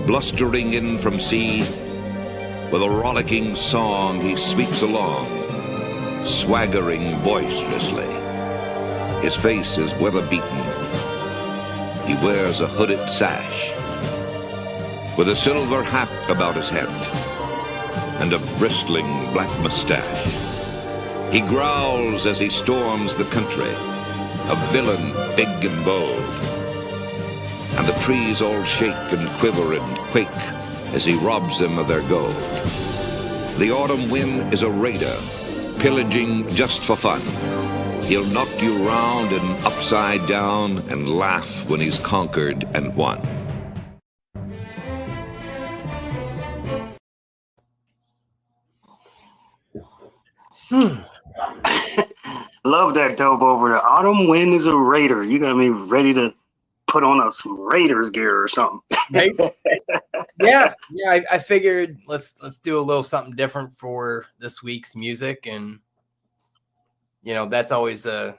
Blustering in from sea, with a rollicking song he sweeps along, swaggering boisterously. His face is weather-beaten. He wears a hooded sash, with a silver hat about his head, and a bristling black mustache. He growls as he storms the country, a villain big and bold. And the trees all shake and quiver and quake as he robs them of their gold. The autumn wind is a raider, pillaging just for fun. He'll knock you round and upside down and laugh when he's conquered and won. Love that dope over the autumn wind is a raider. You got me ready to put on some Raiders gear or something. Right? Yeah. I figured let's do a little something different for this week's music, and that's always the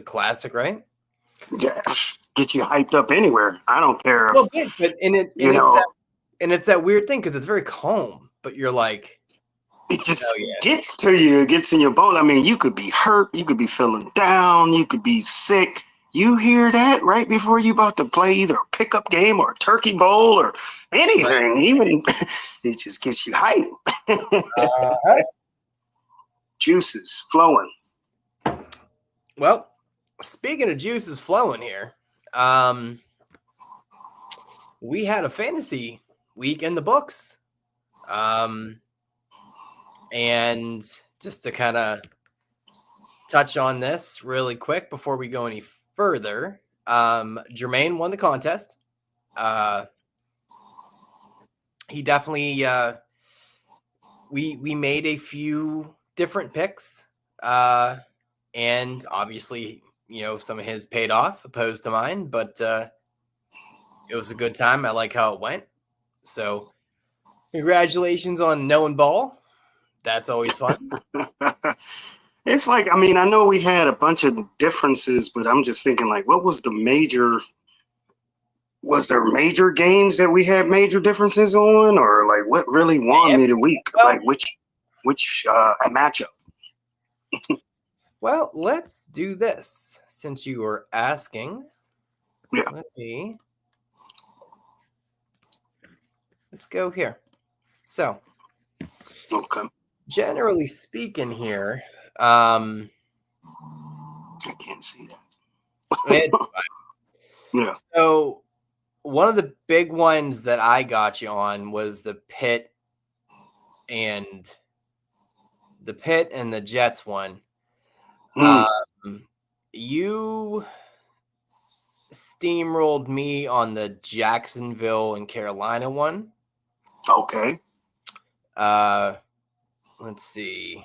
classic, right? Yeah, get you hyped up anywhere. I don't care. Well, but it's that weird thing because it's very calm, but you're like. It just gets to you. It gets in your bone. I mean, you could be hurt. You could be feeling down. You could be sick. You hear that right before you about to play either a pickup game or a turkey bowl or anything. Right. Even it just gets you hyped. Juices flowing. Well, speaking of juices flowing here, we had a fantasy week in the books. And just to kind of touch on this really quick before we go any further, Jermaine won the contest. He definitely, we made a few different picks, and obviously, some of his paid off opposed to mine, but it was a good time. I like how it went. So congratulations on knowing ball. That's always fun. It's like, I mean, I know we had a bunch of differences, but I'm just thinking, like, what was the major? Was there major games that we had major differences on, or like what really won me the week? Well, like which matchup? Well, let's do this since you were asking. Yeah. Let's go here. So. Okay. Generally speaking here, I can't see that. Yeah. So one of the big ones that I got you on was the Pitt and the Jets one. You steamrolled me on the Jacksonville and Carolina one. Okay. Let's see.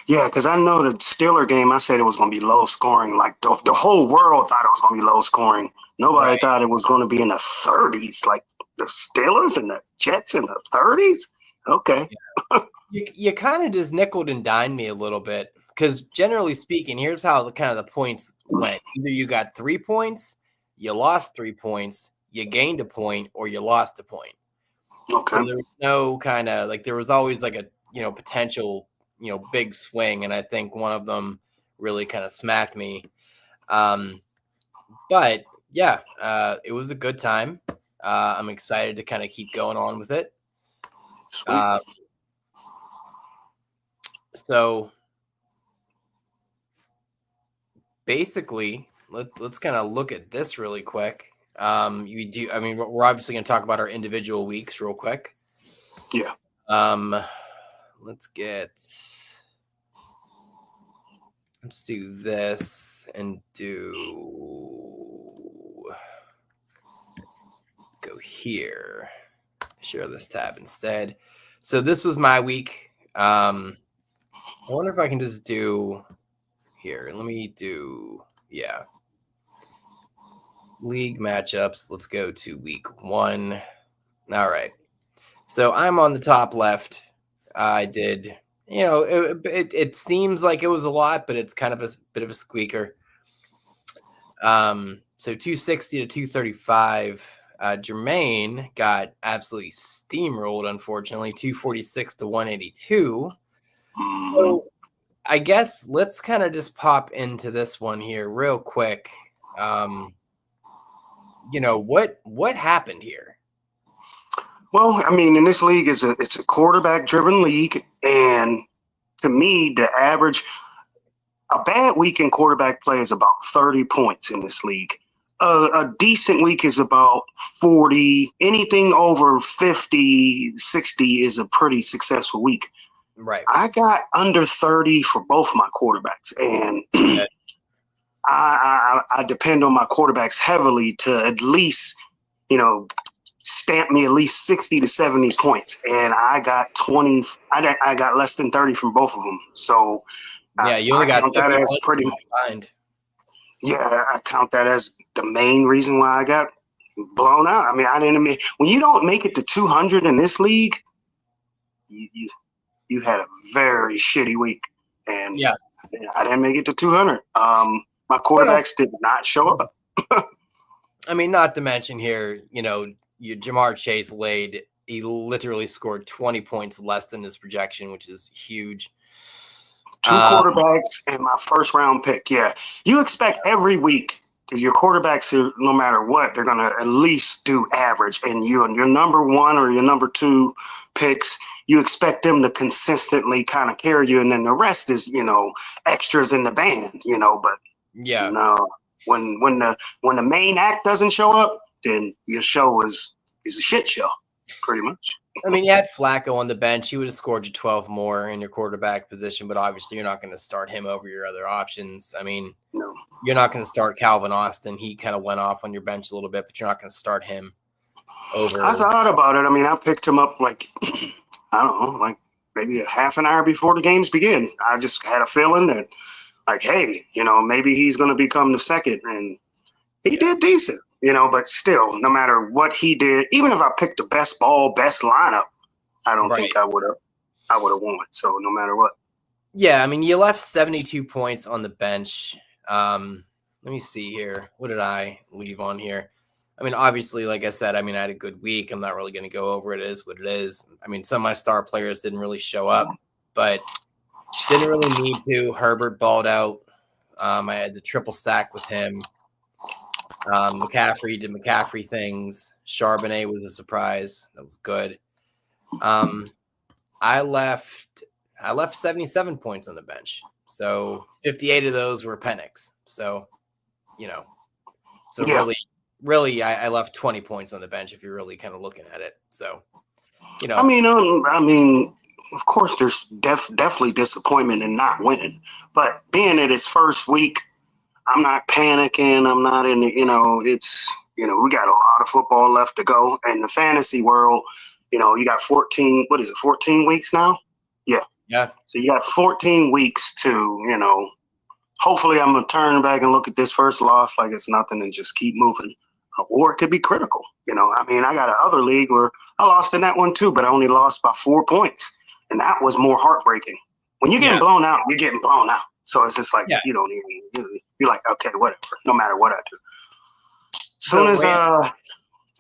Yeah, because I know the Steeler game, I said it was going to be low scoring. Like the whole world thought it was going to be low scoring. Nobody thought it was going to be in the 30s, like the Steelers and the Jets in the 30s. Okay. Yeah. You kind of just nickeled and dimed me a little bit because generally speaking, here's how the points went. Either you got 3 points, you lost 3 points, you gained a point, or you lost a point. Okay. So there was no kind of like there was always like a potential big swing, and I think one of them really kind of smacked me. But yeah, it was a good time. I'm excited to kind of keep going on with it. Sweet. So basically, let's kind of look at this really quick. We're obviously going to talk about our individual weeks real quick. Yeah. Let's do this and go here. Share this tab instead. So this was my week. I wonder if I can just do here. Let me do, league matchups. Let's go to week 1. All right. So I'm on the top left. I did, it seems like it was a lot, but it's kind of a bit of a squeaker. So 260 to 235. Jermaine got absolutely steamrolled, unfortunately, 246 to 182. So I guess let's kind of just pop into this one here real quick. What happened here? Well, I mean, in this league, it's a quarterback-driven league, and to me, a bad week in quarterback play is about 30 points in this league. A decent week is about 40. Anything over 50, 60 is a pretty successful week. Right. I got under 30 for both my quarterbacks, and I depend on my quarterbacks heavily to at least, stamp me at least 60 to 70 points. And I got 20. I got less than 30 from both of them. So yeah, you only got that as pretty combined. Yeah, I count that as the main reason why I got blown out. I mean, when you don't make it to 200 in this league, you had a very shitty week, and yeah, I didn't make it to 200. My quarterbacks did not show up. I mean, not to mention here, Jamar Chase he literally scored 20 points less than his projection, which is huge. Two quarterbacks and my first round pick. Yeah. You expect every week if your quarterbacks, no matter what, they're going to at least do average. And your number one or your number two picks, you expect them to consistently kind of carry you. And then the rest is, extras in the band, but yeah, when the main act doesn't show up, then your show is a shit show, pretty much. I mean, you had Flacco on the bench. He would have scored you 12 more in your quarterback position, but obviously you're not going to start him over your other options. I mean, no. You're not going to start Calvin Austin. He kind of went off on your bench a little bit, but you're not going to start him over. I thought about it. I mean, I picked him up I don't know, maybe a half an hour before the games begin. I just had a feeling that, hey, maybe he's going to become the second. And he did decent. But still, no matter what he did, even if I picked the best lineup, I don't think I would have won. So no matter what. Yeah, I mean, you left 72 points on the bench. Let me see here. What did I leave on here? I mean, obviously, like I said, I had a good week. I'm not really going to go over it. It is what it is. I mean, some of my star players didn't really show up, but didn't really need to. Herbert balled out. I had the triple sack with him. McCaffrey did McCaffrey things. Charbonnet was a surprise. That was good. I left 77 points on the bench. So 58 of those were Penix. So, really, I left 20 points on the bench if you're really kind of looking at it. So, I mean, of course, there's definitely disappointment in not winning, but being at his first week, I'm not panicking. I'm not in the, it's, we got a lot of football left to go. And the fantasy world, you got 14 weeks now? Yeah. Yeah. So you got 14 weeks to, hopefully I'm going to turn back and look at this first loss like it's nothing and just keep moving. Or it could be critical. I got another league where I lost in that one too, but I only lost by 4 points. And that was more heartbreaking. When you're getting blown out, you're getting blown out. So it's just like, you don't even, you're like, okay, whatever, no matter what I do. Soon as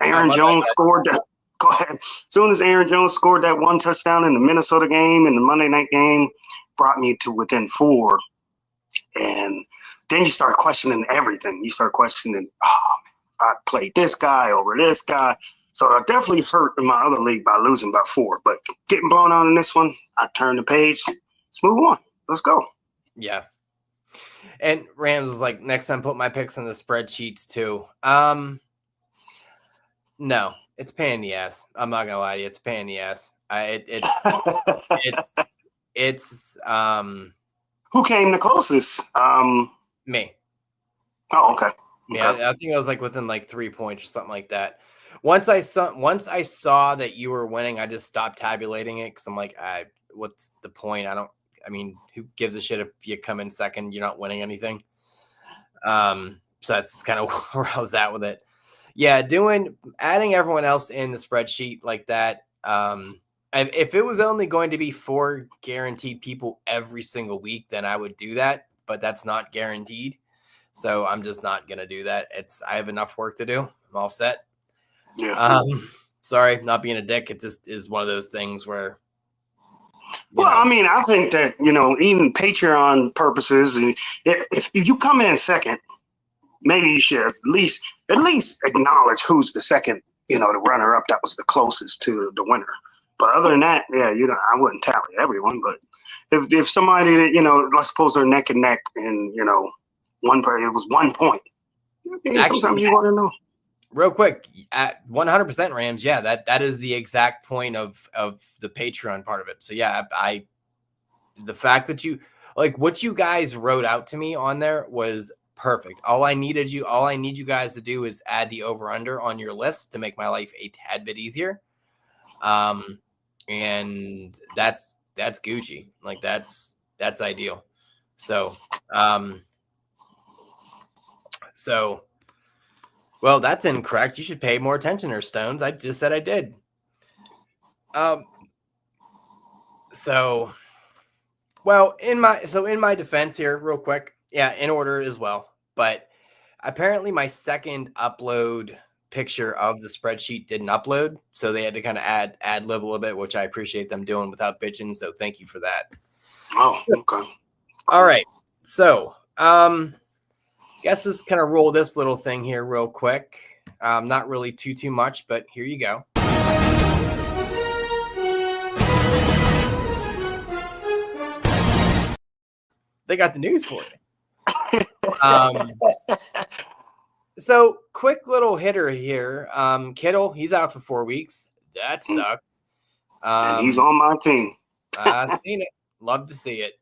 Aaron Jones scored that, go ahead. Soon as Aaron Jones scored that one touchdown in the Minnesota game and the Monday night game, brought me to within 4. And then you start questioning everything. You start questioning, I played this guy over this guy. So I definitely hurt in my other league by losing by 4. But getting blown out in this one, I turned the page. Let's move on. Let's go. Yeah. And Rams was like, next time put my picks in the spreadsheets too. No, it's a pain in the ass. I'm not gonna lie to you, it's a pain in the ass. It's who came the closest? Me. Oh, okay. Yeah, I think I was within 3 points or something like that. Once I saw that you were winning, I just stopped tabulating it because I'm like, what's the point? Who gives a shit if you come in second? You're not winning anything. So that's kind of where I was at with it. Yeah, adding everyone else in the spreadsheet like that. If it was only going to be 4 guaranteed people every single week, then I would do that. But that's not guaranteed. So I'm just not gonna do that. I have enough work to do. I'm all set. Yeah. Sorry, not being a dick. It just is one of those things where. Well, I mean, I think that, even Patreon purposes, if you come in second, maybe you should at least acknowledge who's the second, the runner up that was the closest to the winner. But other than that, yeah, I wouldn't tally everyone. But if somebody that, let's suppose they're neck and neck and, it was 1 point. Actually, sometimes you want to know. Real quick, at 100% Rams, yeah, that is the exact point of the Patreon part of it. So yeah, the fact that what you guys wrote out to me on there was perfect. All I need you guys to do is add the over under on your list to make my life a tad bit easier. And that's Gucci. Like that's ideal. So, well, that's incorrect. You should pay more attention to Stones. I just said I did. In my defense here, real quick, yeah, in order as well. But apparently my second upload picture of the spreadsheet didn't upload, so they had to kind of ad lib a little bit, which I appreciate them doing without bitching. So thank you for that. Oh, okay. All right. So, guess let's kind of roll this little thing here real quick. Not really too much, but here you go. They got the news for you. So quick little hitter here. Kittle, he's out for 4 weeks. That sucks. And he's on my team. I've seen it. Love to see it.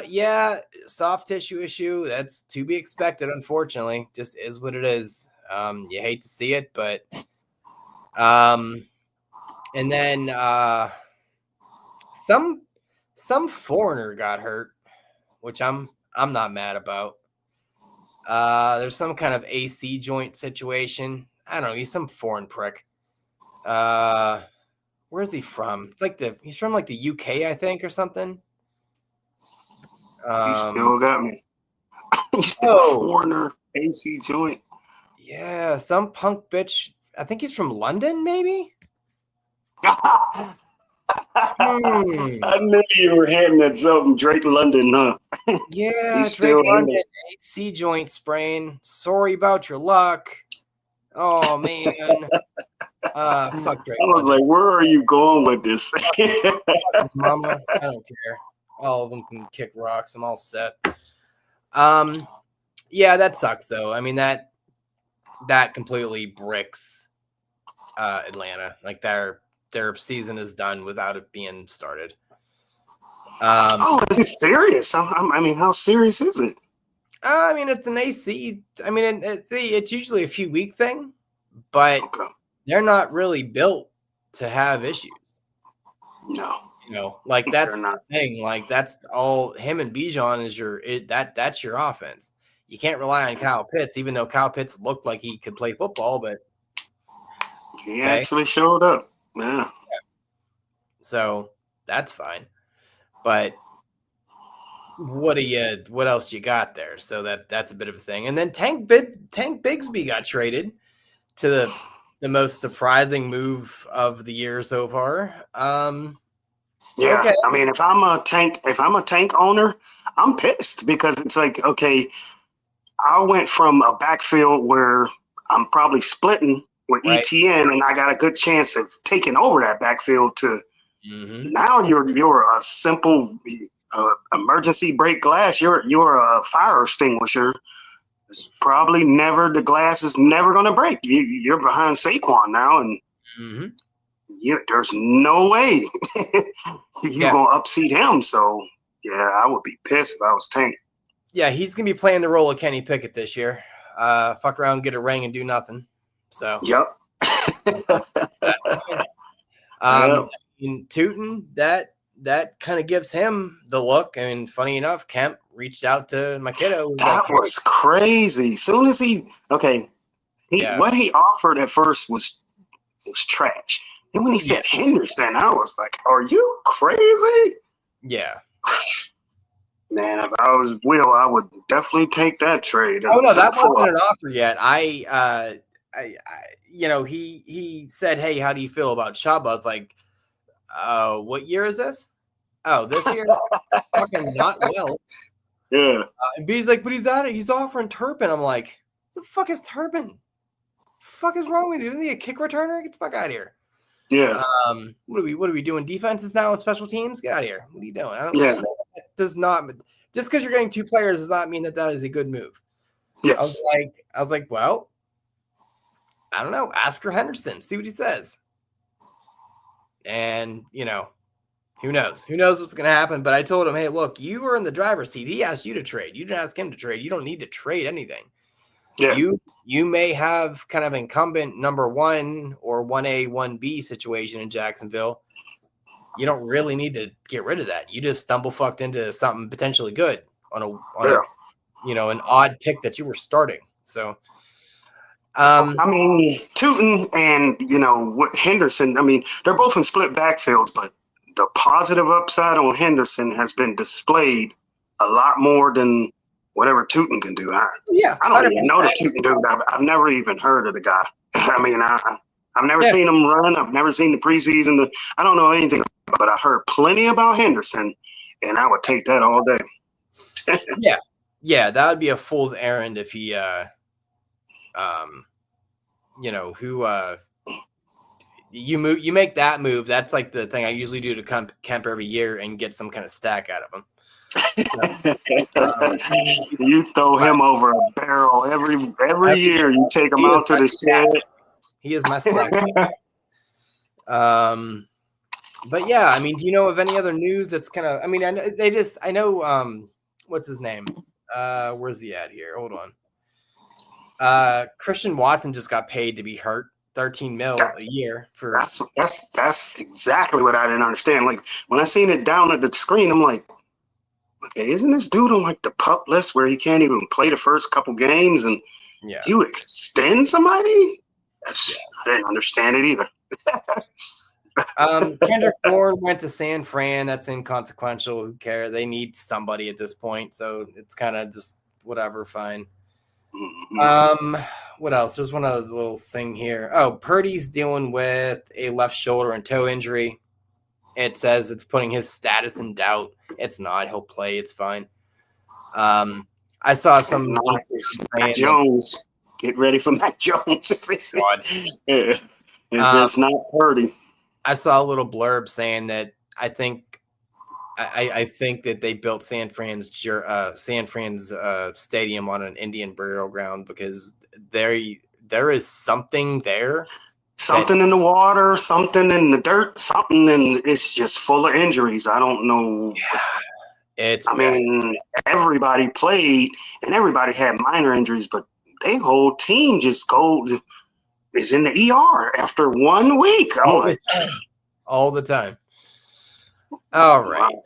Yeah, soft tissue issue. That's to be expected, unfortunately. Just is what it is. You hate to see it, but and then some foreigner got hurt, which I'm not mad about. There's some kind of AC joint situation. I don't know. He's some foreign prick. Where's he from? It's he's from like the UK, I think, or something. You still got me. You still foreigner AC joint. Yeah, some punk bitch. I think he's from London, maybe. I knew you were heading at something. Drake London, huh? Yeah, Drake London, AC joint sprain. Sorry about your luck. Oh man. Fuck Drake. I was like, where are you going with this? Fuck his mama. I don't care. All of them can kick rocks. I'm all set. Yeah, that sucks though. I mean that completely bricks Atlanta. Like their season is done without it being started. Is it serious? I mean, how serious is it? I mean, it's an AC. I mean, it's usually a few week thing, but they're not really built to have issues. No. Like that's the thing. Like that's all him and Bijan is that's your offense. You can't rely on Kyle Pitts, even though Kyle Pitts looked like he could play football, but he actually showed up. Yeah. So that's fine. But what else you got there? So that's a bit of a thing. And then Tank Bigsby got traded to the most surprising move of the year so far. Yeah, okay. I mean, if I'm a tank owner, I'm pissed because it's like, okay, I went from a backfield where I'm probably splitting with ETN, and I got a good chance of taking over that backfield to now you're a simple emergency break glass. You're a fire extinguisher. It's probably the glass is never going to break. You're behind Saquon now, and there's no way you're going to upseat him. So, yeah, I would be pissed if I was Tank. Yeah, he's going to be playing the role of Kenny Pickett this year. Fuck around, get a ring, and do nothing. So, yep. In Tootin, that kind of gives him the look. I mean, funny enough, Kemp reached out to my kiddo. That was crazy. Soon as what he offered at first was trash. And when he said Henderson, I was like, "Are you crazy?" Yeah. Man, if I was Will, I would definitely take that trade. Oh no, that wasn't an offer yet. He said, "Hey, how do you feel about Chubb?" I was like, what year is this? Oh, this year? Fucking not well. Yeah. And B's like, but he's offering Turpin. I'm like, the fuck is Turpin? The fuck is wrong with you? Isn't he a kick returner? Get the fuck out of here. Yeah. What are we doing? Defenses now and special teams? Get out of here. What are you doing? Yeah. That does not, just because you're getting 2 players does not mean that is a good move. Yes. I was like, well, I don't know. Ask for Henderson. See what he says. And, who knows? Who knows what's going to happen? But I told him, hey, look, you were in the driver's seat. He asked you to trade. You didn't ask him to trade. You don't need to trade anything. Yeah. You may have kind of incumbent number 1 or 1A, 1B situation in Jacksonville. You don't really need to get rid of that. You just stumble fucked into something potentially good on an odd pick that you were starting. So, I mean, Tootin and what Henderson. I mean, they're both in split backfields, but the positive upside on Henderson has been displayed a lot more than whatever Tootin can do. I don't even know the Tootin dude. I've never even heard of the guy. I mean, I've never seen him run. I've never seen the preseason. I don't know anything, but I heard plenty about Henderson, and I would take that all day. Yeah, that would be a fool's errand if he, you make that move. That's like the thing I usually do to Kemp every year and get some kind of stack out of him. You throw him over a barrel every year. You take him out to the shed. He is my stack. But yeah, I mean, do you know of any other news that's kind of? I mean, I know. What's his name? Where's he at here? Hold on. Christian Watson just got paid to be hurt. 13 mil a year for. That's exactly what I didn't understand. Like when I seen it down at the screen, I'm like, okay, isn't this dude on like the PUP list where he can't even play the first couple games and you extend somebody? I didn't understand it either. Kendrick Bourne went to San Fran. That's inconsequential. Who cares? They need somebody at this point, so it's kind of just whatever. Fine. Mm-hmm. What else? There's one other little thing here. Oh, Purdy's dealing with a left shoulder and toe injury. It says it's putting his status in doubt. It's not. He'll play. It's fine. I saw some Mac Jones. Get ready for Mac Jones if it's not Purdy. I saw a little blurb saying that I think that they built San Fran's stadium on an Indian burial ground because there is something there. Something in the water, something in the dirt, something, and it's just full of injuries. I don't know. Yeah, I mean, everybody played and everybody had minor injuries, but their whole team just is in the ER after 1 week. All the time. All right. Wow.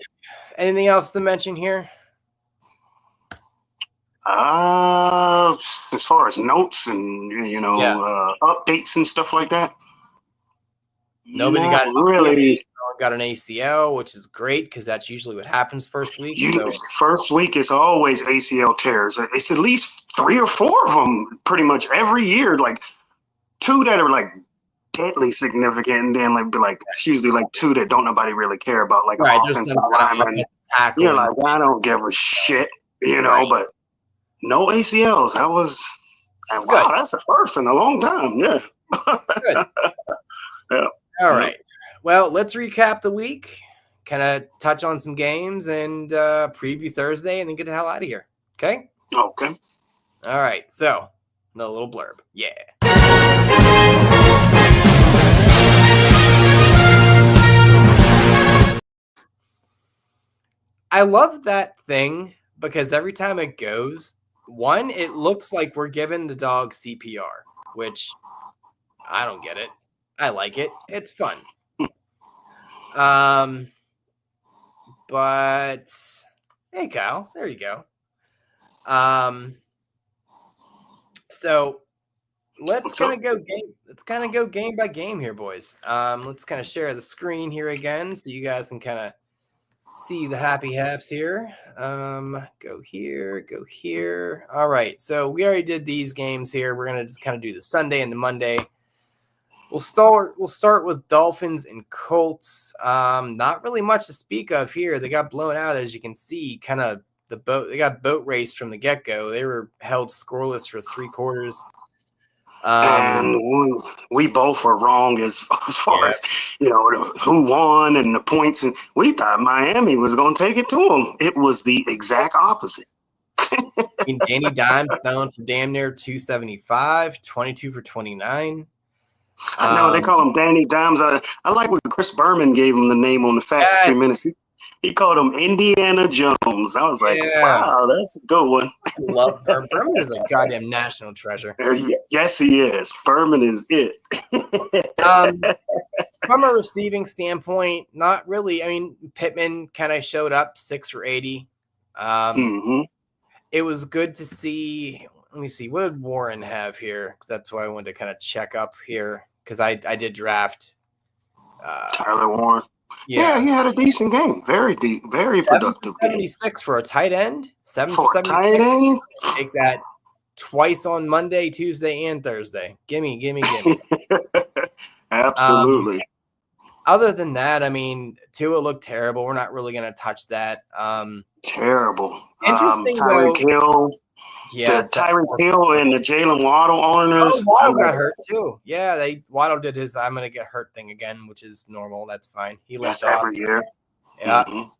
Anything else to mention here? As far as notes and updates and stuff like that. Nobody got an ACL, which is great because that's usually what happens first week. First week is always ACL tears. It's at least 3 or 4 of them pretty much every year. Like 2 that are like deadly significant, and then it's usually like 2 that don't nobody really care about, like offensive lineman. You're like, I don't give a shit, but no ACLs. That was wow, that's a first in a long time. Yeah. Good. Yeah. All right. Well, let's recap the week, kind of touch on some games and preview Thursday, and then get the hell out of here. Okay? Okay. All right. So, a little blurb. Yeah. I love that thing because every time it goes, it looks like we're giving the dog CPR, which I don't get it. I like it. It's fun. But hey, Kyle, there you go. So let's kind of go game. Let's kind of go game by game here, boys. Let's kind of share the screen here again so you guys can kind of see the happy haps here. Go here, go here. All right, so we already did these games here. We're gonna just kind of do the Sunday and the Monday. We'll start with Dolphins and Colts. Not really much to speak of here. They got blown out, as you can see. Kind of they got boat raced from the get-go. They were held scoreless for 3 quarters. And we both were wrong as far as who won and the points, and we thought Miami was going to take it to them. It was the exact opposite. Danny Dimes thrown for damn near 275, 22 for 29. I know they call him Danny Dimes. I like what Chris Berman gave him the name on the fastest 3 minutes. He called him Indiana Jones. I was like, wow, that's a good one. I love Berman. Berman is a goddamn national treasure. Yes, he is. Berman is it. From a receiving standpoint, not really. I mean, Pittman kind of showed up 6 for 80. It was good to see. Let me see. What did Warren have here? Because that's why I wanted to kind of check up here. Because I did draft Tyler Warren. Yeah, he had a decent game. Very deep, very productive. 76 for a tight end. 7 for 76. Tight end. Take that twice on Monday, Tuesday, and Thursday. Gimme. Absolutely. Other than that, I mean, Tua looked terrible. We're not really going to touch that. Terrible. Interesting, Tyreek Hill. Yeah, the Tyreek Hill and the Jalen Waddle owners. Oh, Waddle got hurt too. Yeah, Waddle did his "I'm gonna get hurt" thing again, which is normal. That's fine. He left every year. Yeah. Mm-hmm.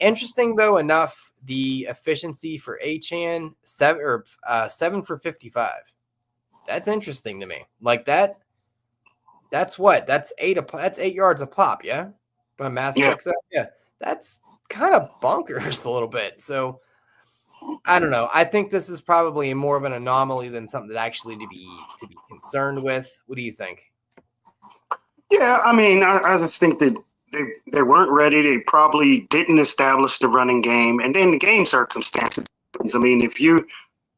Interesting though enough, the efficiency for Achane 7 for 55. That's interesting to me. Like that. That's what? That's 8 yards a pop. Yeah, if my math checks out. Yeah, that's kind of bonkers a little bit. So. I don't know. I think this is probably more of an anomaly than something that actually to be concerned with. What do you think? Yeah, I mean, I just think that they weren't ready. They probably didn't establish the running game, and then the game circumstances. I mean, if you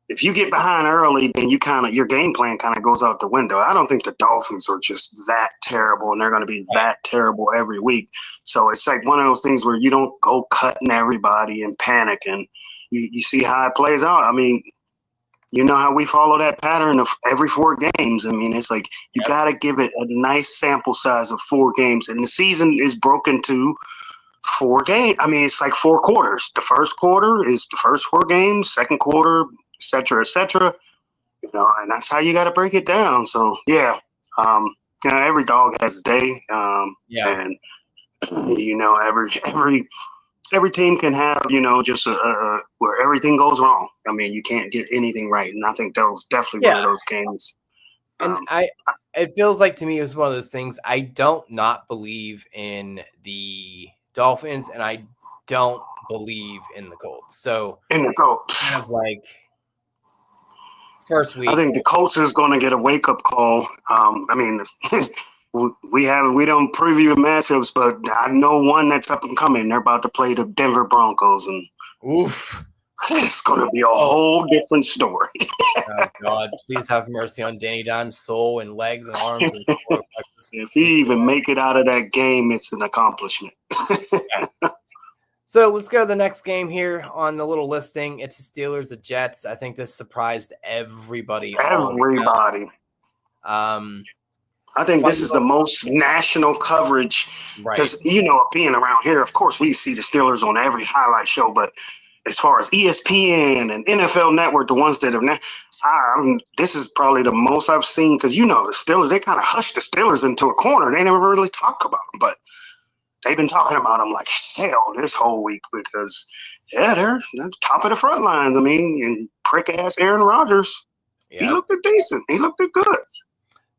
get behind early, then your game plan kind of goes out the window. I don't think the Dolphins are just that terrible, and they're going to be that terrible every week. So it's like one of those things where you don't go cutting everybody and panic and. You see how it plays out. I mean, you know how we follow that pattern of every 4 games. I mean, it's like you got to give it a nice sample size of 4 games. And the season is broken to 4 games. I mean, it's like 4 quarters. The first quarter is the first 4 games, second quarter, et cetera, et cetera. And that's how you got to break it down. So, every dog has a day. And, every team can have, just where everything goes wrong. I mean, you can't get anything right. And I think that was definitely one of those games. And it feels like to me it was one of those things. I don't not believe in the Dolphins, and I don't believe in the Colts. So in the Colts, kind of like first week, I think the Colts is going to get a wake up call. I mean. We don't preview the matchups, but I know one that's up and coming. They're about to play the Denver Broncos, and it's going to be a whole different story. Oh God! Please have mercy on Danny Dimes' soul and legs and arms. If he even make it out of that game, it's an accomplishment. So let's go to the next game here on the little listing. It's the Steelers, the Jets. I think this surprised everybody. I think this is the most national coverage because, being around here, of course, we see the Steelers on every highlight show. But as far as ESPN and NFL Network, the ones that have this is probably the most I've seen because, the Steelers, they kind of hushed the Steelers into a corner. They never really talk about them, but they've been talking about them like hell this whole week because, they're top of the front lines. I mean, and prick-ass Aaron Rodgers, he looked decent. He looked good.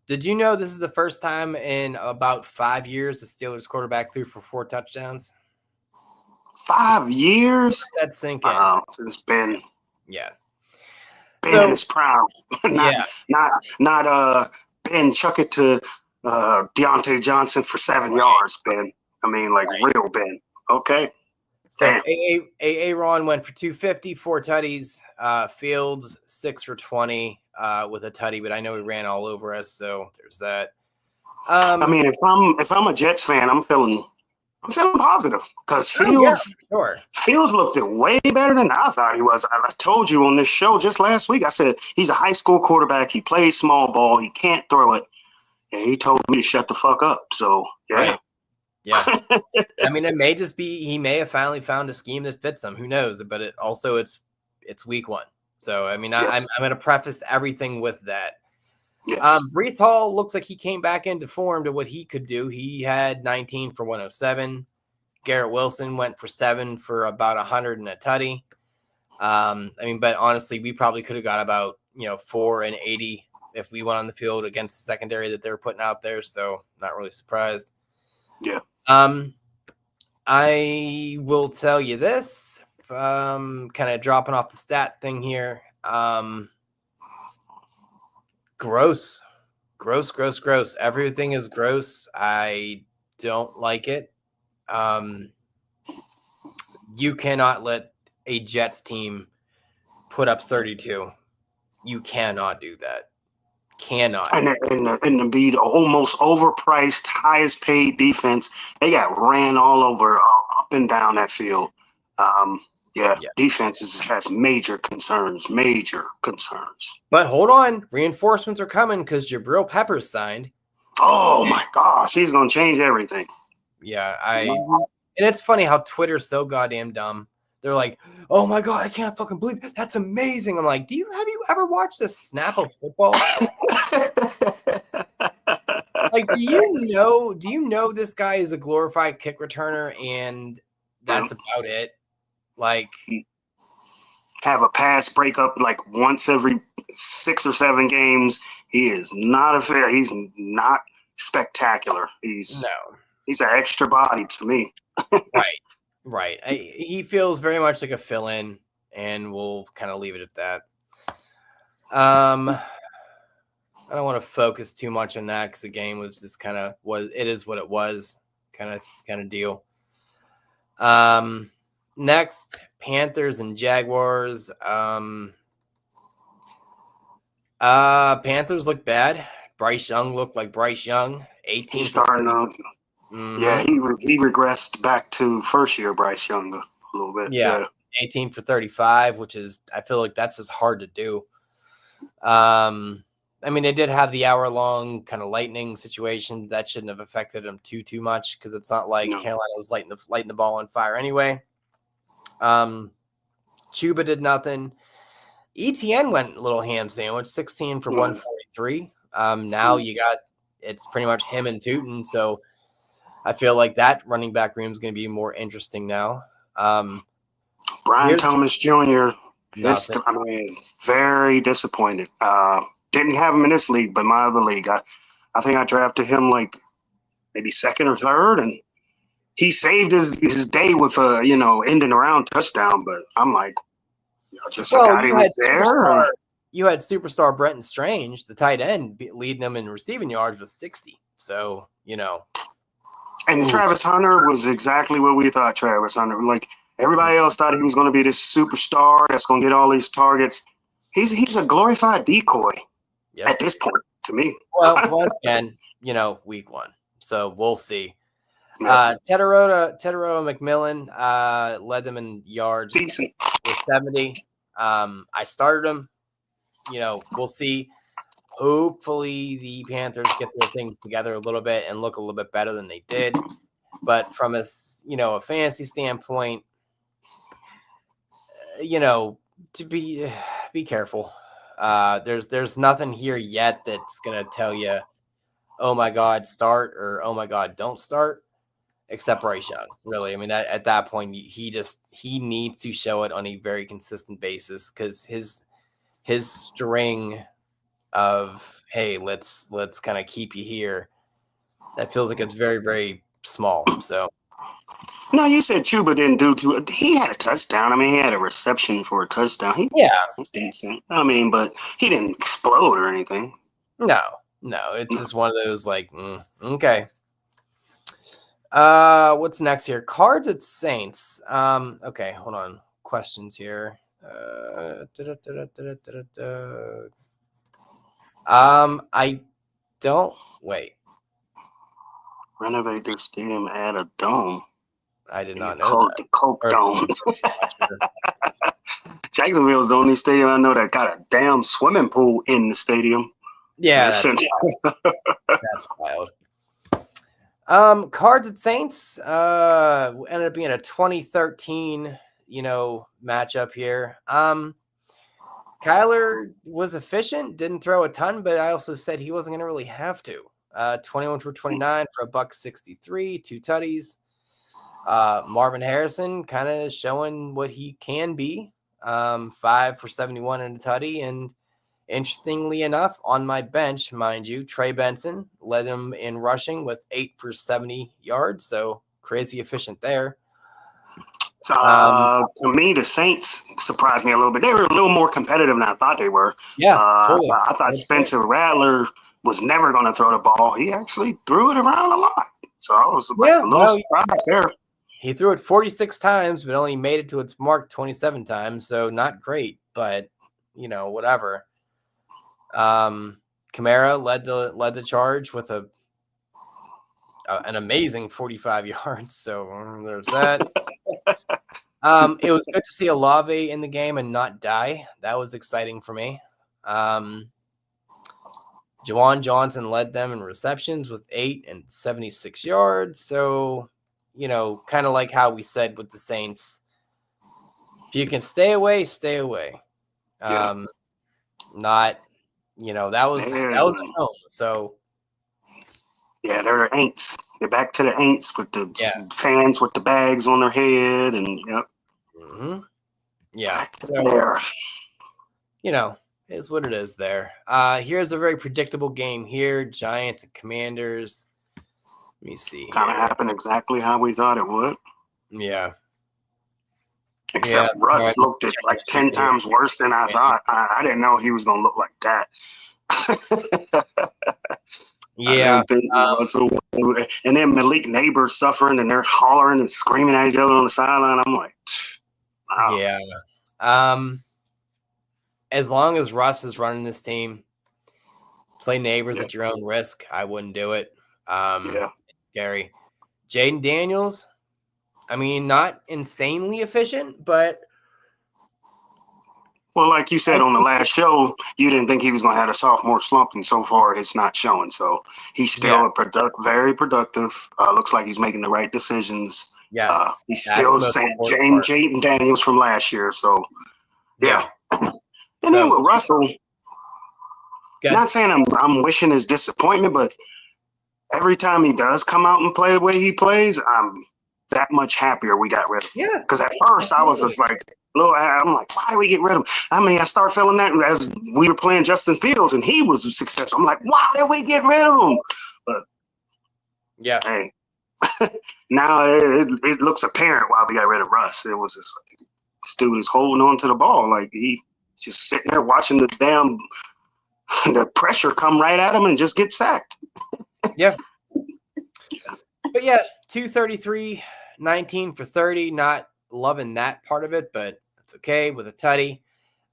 Did you know this is the first time in about 5 years the Steelers quarterback threw for 4 touchdowns? 5 years? That's sinking. It's been. Yeah. Ben is proud. Not Ben chuck it to Deontay Johnson for 7 yards, Ben. I mean, real Ben. Okay. So Aaron went for 250, 4 tutties. Fields 6 for 20 with a tutty, but I know he ran all over us, so there's that. I mean, if I'm a Jets fan, I'm feeling I'm feeling positive because Oh, yeah, sure. Fields looked way better than I thought he was. I told you on this show just last week. I said he's a high school quarterback. He plays small ball. He can't throw it. And he told me to shut the fuck up. So yeah, Right. Yeah. I mean, it may just be he may have finally found a scheme that fits him. Who knows? But it's week 1. So I mean, yes, I'm going to preface everything with that. yes. Brees Hall looks like he came back into form to what he could do. He had 19 for 107. Garrett Wilson went for 7 for about 100 and a tutty. I mean, but honestly, we probably could have got about 4 and 80 if we went on the field against the secondary that they were putting out there. So not really surprised. Yeah. I will tell you this. Kind of dropping off the stat thing here. Gross. Everything is gross. I don't like it. You cannot let a Jets team put up 32. You cannot do that. Cannot. And to be the almost overpriced, highest paid defense, they got ran all over, up and down that field. Yeah. Defense has major concerns. But hold on, reinforcements are coming because Jabril Peppers signed. Oh my gosh, he's gonna change everything. Yeah, and it's funny how Twitter's so goddamn dumb. They're like, "Oh my god, I can't fucking believe it. That's amazing." I'm like, have you ever watched a snap of football? Like, do you know this guy is a glorified kick returner and that's about it? Like, have a pass breakup like once every 6 or 7 games. He is not he's not spectacular. He's an extra body to me. Right. He feels very much like a fill-in, and we'll kind of leave it at that. I don't want to focus too much on that because the game was just it is what it was kind of deal. Next, Panthers and Jaguars. Panthers look bad. Bryce Young looked like Bryce Young. 18. He's starting to. Yeah, he regressed back to first year Bryce Young a little bit. Yeah. 18 for 35, which is, I feel like that's just hard to do. I mean, they did have the hour-long kind of lightning situation. That shouldn't have affected them too much because it's not like Carolina was lighting the ball on fire anyway. Chuba did nothing. ETN went a little ham sandwich, 16 for 143. Now it's pretty much him and Tootin, so I feel like that running back room is going to be more interesting now. Brian Thomas Jr. Very disappointed. Didn't have him in this league, but my other league, I think I drafted him like maybe second or third, and he saved his day with a ending around touchdown. But I'm like, I just forgot he was there. You had superstar Brenton Strange, the tight end, leading them in receiving yards with 60. So And Travis Hunter was exactly what we thought. Travis Hunter, like everybody else, thought he was going to be this superstar that's going to get all these targets. He's a glorified decoy at this point to me. Well, once again, week 1, so we'll see. Tedero McMillan led them in yards with 70. I started him. We'll see. Hopefully the Panthers get their things together a little bit and look a little bit better than they did. But from a fantasy standpoint, to be careful. There's nothing here yet that's gonna tell you, oh my God, start, or oh my God, don't start, except Bryce Young. Really, I mean, at that point, he needs to show it on a very consistent basis because his string of, hey, let's kind of keep you here, that feels like it's very, very small. So no, you said Chuba didn't do too. He had a touchdown. I mean, he had a reception for a touchdown. It's decent. I mean, but he didn't explode or anything. No, it's just one of those like, okay. What's next here? Cards at Saints. Okay, hold on. Questions here. I don't wait. Renovate their stadium, add a dome. I did In not the know Coke, that. the Coke Or- Dome. not sure. Jacksonville is the only stadium I know that got a damn swimming pool in the stadium. Yeah, that's wild. Cards at Saints ended up being a 2013, matchup here. Kyler was efficient, didn't throw a ton, but I also said he wasn't going to really have to. 21 for 29 for a $163, 2 tutties. Marvin Harrison kind of showing what he can be. 5 for 71 and a tutty. And interestingly enough, on my bench, mind you, Trey Benson led him in rushing with 8 for 70 yards. So crazy efficient there. To me, the Saints surprised me a little bit. They were a little more competitive than I thought they were. Yeah, I thought Spencer Rattler was never going to throw the ball. He actually threw it around a lot. So I was a little surprised there. He threw it 46 times, but only made it to its mark 27 times. So not great, but whatever. Kamara led the charge with an amazing 45 yards. So there's that. It was good to see Olave in the game and not die. That was exciting for me. Jawan Johnson led them in receptions with 8 and 76 yards. So, kind of like how we said with the Saints, if you can stay away, stay away. Yeah. Not, that was at home. So yeah, they're the Aints. They're back to the Aints with the fans with the bags on their head, and yeah. Back to there. Is what it is there. Here's a very predictable game here. Giants and Commanders. Let me see. Kind of happened exactly how we thought it would. Yeah. Except Russ looked at like 10 times worse than I thought. I didn't know he was going to look like that. Yeah. Russell, and then Malik Neighbor suffering, and they're hollering and screaming at each other on the sideline. I'm like, wow. Yeah. As long as Russ is running this team, play Neighbors at your own risk. I wouldn't do it. It's scary. Jaden Daniels, I mean, not insanely efficient, but well, like you said on the last show, you didn't think he was going to have a sophomore slump, and so far it's not showing. So he's still very productive. Looks like he's making the right decisions. Yes, he's still Jaden Daniels from last year. So yeah. And then with Russell, not saying I'm wishing his disappointment, but every time he does come out and play the way he plays, I'm that much happier we got rid of him. Yeah. Because at first I was just like, I'm like, why do we get rid of him? I mean, I started feeling that as we were playing Justin Fields and he was successful. I'm like, why did we get rid of him? But hey, now it looks apparent why we got rid of Russ. It was just like, this dude is holding on to the ball. Like he's just sitting there watching the pressure come right at him and just get sacked. Yeah. But yeah, 233, 19 for 30. Not loving that part of it, but it's okay with a tutty.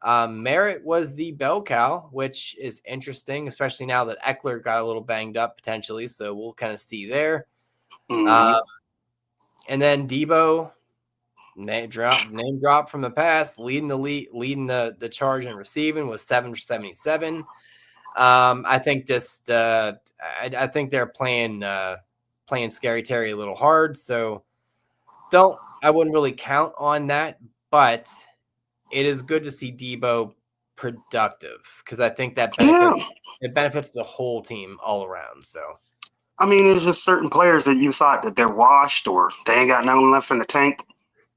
Merritt was the bell cow, which is interesting, especially now that Eckler got a little banged up potentially. So we'll kind of see there. Mm-hmm. And then Debo, name drop from the past, leading the charge in receiving was 7 for 77. I think I think they're playing Scary Terry a little hard, so I wouldn't really count on that, but it is good to see Debo productive because I think that benefits the whole team all around. So I mean, it's just certain players that you thought that they're washed or they ain't got nothing left in the tank.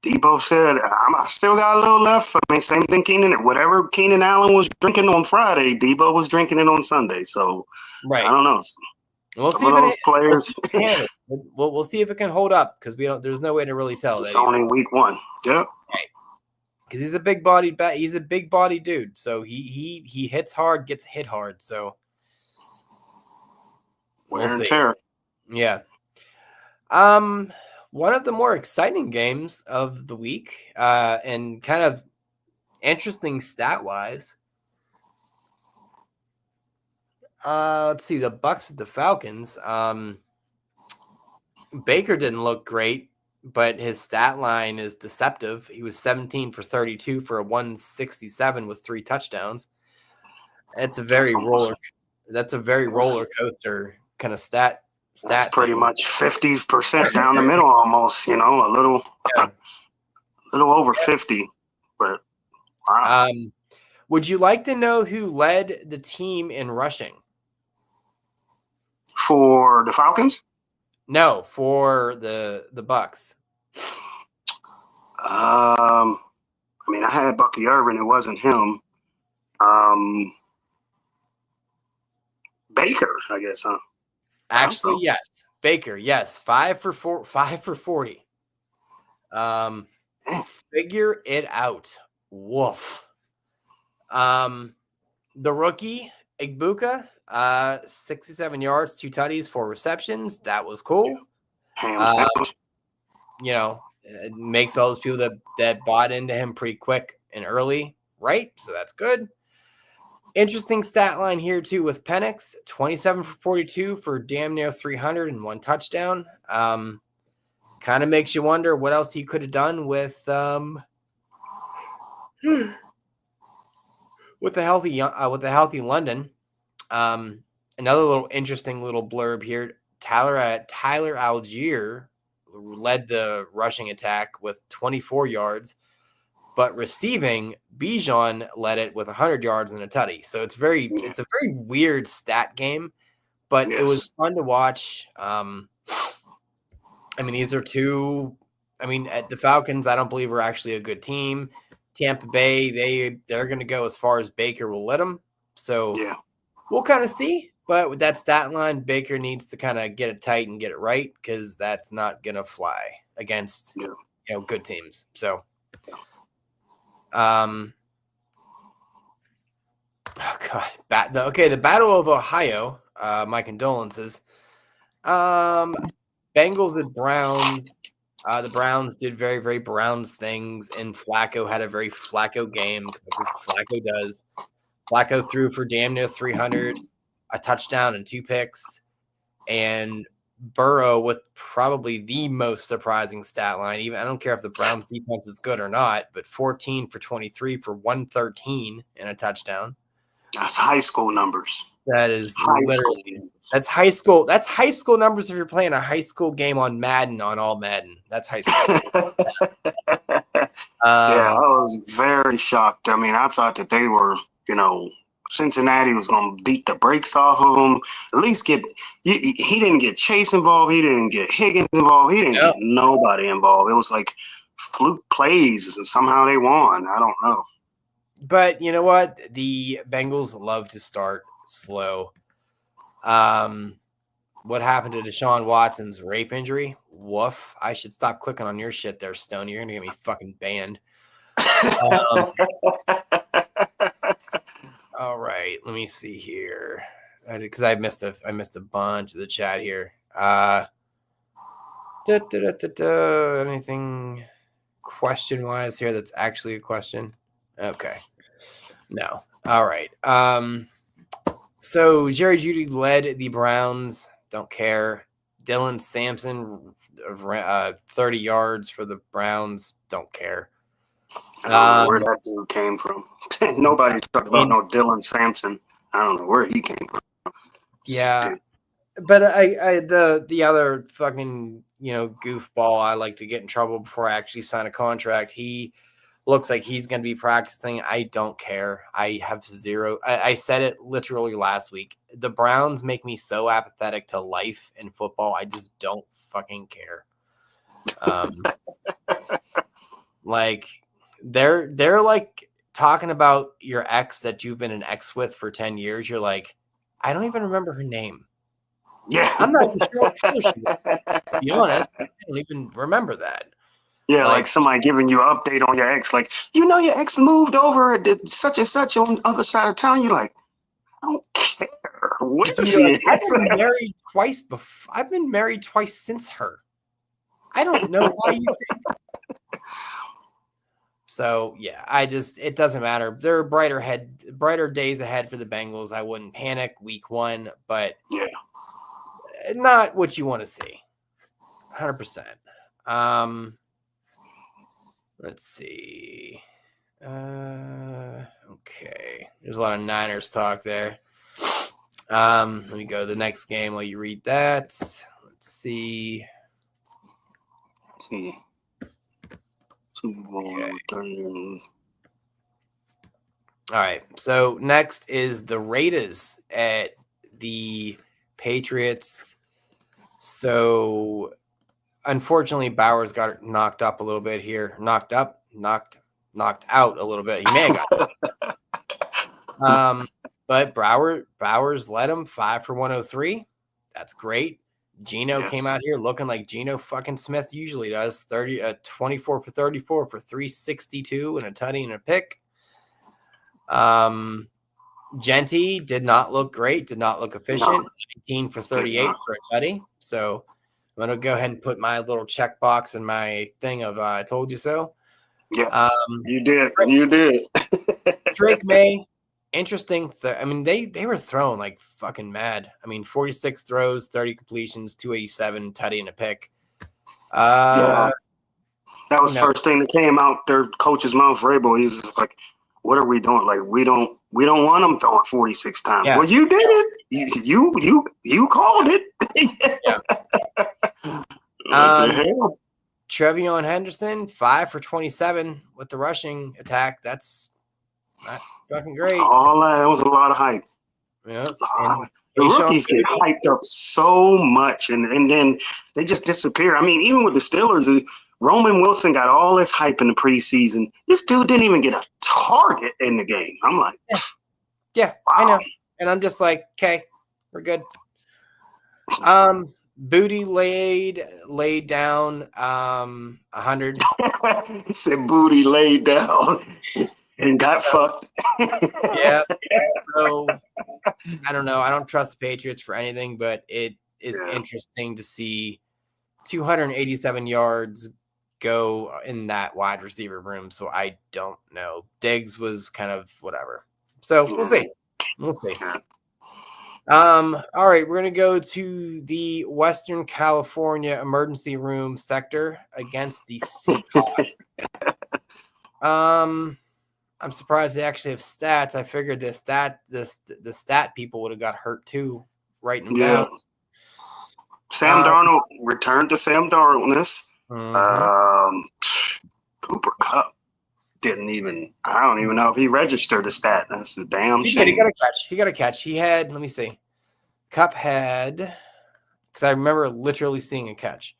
Debo said, I still got a little left. I mean, same thing whatever Keenan Allen was drinking on Friday, Debo was drinking it on Sunday. So I don't know. We'll see we'll see if it can hold up because there's no way to really tell. It's only week 1. Yep. Right. Because he's a big body dude. So he hits hard, gets hit hard. So we'll see. Tear. Yeah. One of the more exciting games of the week, and kind of interesting stat wise. Let's see, the Bucks at the Falcons. Baker didn't look great, but his stat line is deceptive. He was 17 for 32 for a 167 with 3 touchdowns. That's a very roller coaster kind of stat. That's pretty thing. much 50% down the middle, almost. You know, a little, Yeah. little over 50. But wow. Would you like to know who led the team in rushing? For the Falcons? No, for the Bucks. I mean, I had Bucky Irvin. It wasn't him. Baker, I guess, huh? Actually, yes. Baker, yes. 5 for 40. Figure it out. Woof. The rookie, Igbuka, 67 yards, 2 tutties, 4 receptions. That was cool. You know, it makes all those people that bought into him pretty quick and early, right? So that's good. Interesting stat line here, too, with Penix, 27 for 42 for damn near 300 and 1 touchdown. Kind of makes you wonder what else he could have done with the healthy London. Another little interesting little blurb here. Tyler Algier led the rushing attack with 24 yards, but receiving, Bijan led it with 100 yards and a tutty. So it's a very weird stat game, but it was fun to watch. I mean, these are two. I mean, at the Falcons, I don't believe are actually a good team. Tampa Bay, they're going to go as far as Baker will let them. So we'll kind of see. But with that stat line, Baker needs to kind of get it tight and get it right because that's not going to fly against good teams. So. Oh God. The Battle of Ohio. My condolences. Bengals and Browns. The Browns did very, very Browns things, and Flacco had a very Flacco game because that's what Flacco does. Flacco threw for damn near 300, a touchdown and 2 picks, and Burrow with probably the most surprising stat line. Even I don't care if the Browns defense is good or not, but 14 for 23 for 113 and a touchdown. That's high school numbers. That is that's high school. That's high school numbers if you're playing a high school game on Madden on all Madden. That's high school. I was very shocked. I mean, I thought that they were, Cincinnati was going to beat the brakes off of them. At least he didn't get Chase involved. He didn't get Higgins involved. He didn't get nobody involved. It was like fluke plays, and somehow they won. I don't know. But you know what? The Bengals love to start slow. What happened to Deshaun Watson's rape injury? Woof. I should stop clicking on your shit there, Stoney. You're going to get me fucking banned. All right. Let me see here. Because I missed a bunch of the chat here. Anything question-wise here that's actually a question? Okay. No. All right. So Jerry Jeudy led the Browns. Don't care. Dylan Sampson, 30 yards for the Browns. Don't care. I don't know where that dude came from. Nobody talked about no Dylan Sampson. I don't know where he came from. Yeah. But the other fucking, goofball I like to get in trouble before I actually sign a contract, he looks like he's going to be practicing. I don't care. I have zero. I said it literally last week. The Browns make me so apathetic to life in football. I just don't fucking care. Like they're like talking about your ex that you've been an ex with for 10 years. You're like, I don't even remember her name. Yeah. I'm not even sure what color she was. To be honest, I don't even remember that. Yeah, like somebody giving you an update on your ex, like, your ex moved over and did such and such on the other side of town. You're like, I don't care. Where she is. I've been married twice before. I've been married twice since her. I don't know why you think. So yeah, it doesn't matter. There are brighter days ahead for the Bengals. I wouldn't panic week 1, but not what you want to see. 100%. Let's see. Okay. There's a lot of Niners talk there. Let me go to the next game while you read that. Let's see. Super Bowl number 30. All right. So next is the Raiders at the Patriots. So unfortunately, Bowers got knocked up a little bit here. Knocked out a little bit. He may have got but Bowers led him 5 for 103. That's great. Geno came out here looking like Geno fucking Smith usually does. 24 for 34 for 362 and a tutty and a pick. Genty did not look great, did not look efficient. 19 for 38 for a tutty. So I'm going to go ahead and put my little checkbox in my thing of I told you so. Yes, you did. You did. Drake May, interesting. I mean, they were throwing like fucking mad. I mean, 46 throws, 30 completions, 287, tutty, and a pick. That was the first thing that came out their coach's mouth. Vrabel, he's just like, "What are we doing? Like, we don't want them throwing 46 times." Yeah. Well, you did it. You called it. Trevion Henderson, 5 for 27 with the rushing attack. That's not fucking great. All that was a lot of hype. Yeah. The rookies get hyped up so much, and then they just disappear. I mean, even with the Steelers, Roman Wilson got all this hype in the preseason. This dude didn't even get a target in the game. I'm like, yeah, wow. I know. And I'm just like, okay, we're good. Booty laid down 100. He said Booty laid down and got fucked. Yeah. So I don't know. I don't trust the Patriots for anything, but it is interesting to see 287 yards go in that wide receiver room. So I don't know. Diggs was kind of whatever. So we'll see. We'll see. All right, we're gonna go to the Western California emergency room sector against the Seahawks. I'm surprised they actually have stats. I figured the stat people would have got hurt too, writing them down. Sam Darnold returned to Sam Darnoldness. Cooper Kupp didn't even. I don't even know if he registered a stat. That's a damn shame. He got a catch. He had. Let me see. Kupp had, because I remember literally seeing a catch.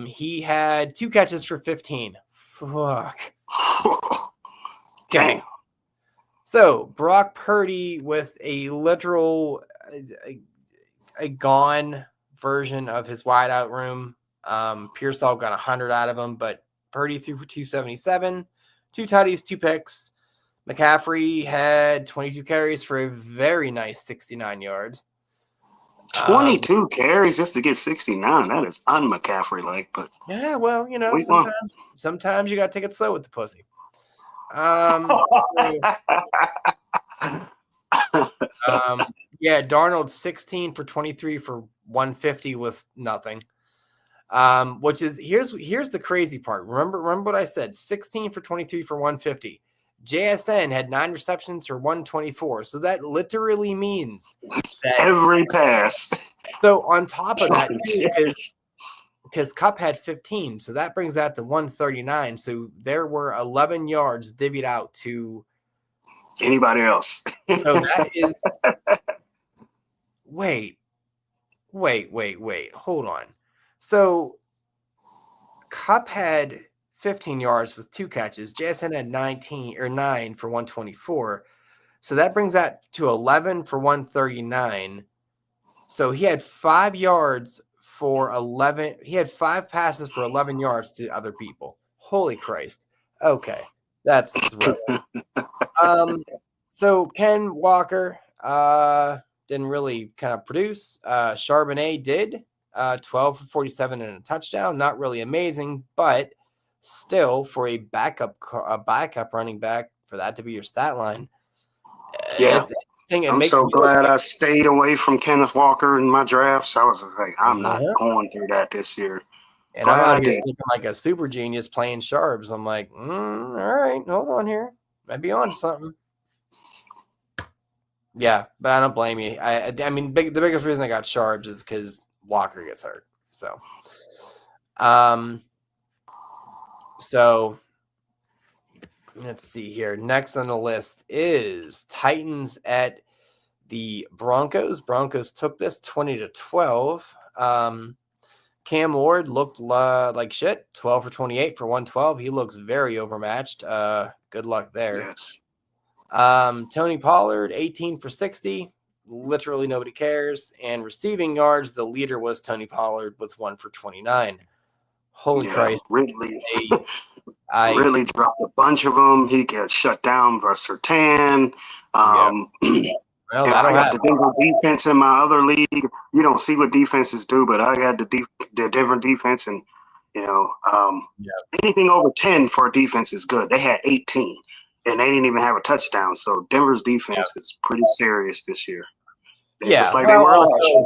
He had 2 catches for 15. Fuck. Dang. So Brock Purdy with a literal a gone version of his wideout room. Pearsall got 100 out of him, but Purdy threw for 277, 2 tutties, 2 picks. McCaffrey had 22 carries for a very nice 69 yards. 22 carries just to get 69. That is un-McCaffrey-like, but yeah, well, you know, sometimes you got to take it slow with the pussy. Yeah, Darnold 16 for 23 for 150 with nothing. Which is here's the crazy part. Remember what I said? 16 for 23 for 150. JSN had 9 receptions for 124. So that literally means that every pass. So on top of that, because Kupp had 15, so that brings that to 139. So there were 11 yards divvied out to anybody else. So that is wait. Hold on. So Kupp had 15 yards with 2 catches. JSN had 9 for 124. So that brings that to 11 for 139. So he had 5 yards for 11. He had 5 passes for 11 yards to other people. Holy Christ. Okay. That's thrilling. So Ken Walker didn't really kind of produce. Charbonnet did 12 for 47 and a touchdown. Not really amazing, but still for a backup running back, for that to be your stat line. Yeah. I'm so glad I stayed away from Kenneth Walker in my drafts. I was like, I'm not going through that this year. And I'm Glad out I here did. looking like a super genius playing sharps. I'm like, all right, hold on here. Might be on something. Yeah, but I don't blame you. I mean, the biggest reason I got sharps is because Walker gets hurt. So let's see here. Next on the list is Titans at the Broncos. Broncos took this 20-12. Cam Ward looked like shit. 12 for 28 for 112. He looks very overmatched. Good luck there. Yes. Tony Pollard, 18 for 60. Literally nobody cares. And receiving yards, the leader was Tony Pollard with 1 for 29. Holy Christ. Ridley. I Ridley dropped a bunch of them. He gets shut down by Sertan. Well, I got the Denver defense in my other league. You don't see what defenses do, but I had the Denver defense, and anything over 10 for a defense is good. They had 18, and they didn't even have a touchdown. So Denver's defense is pretty serious this year. It's just like they were last year.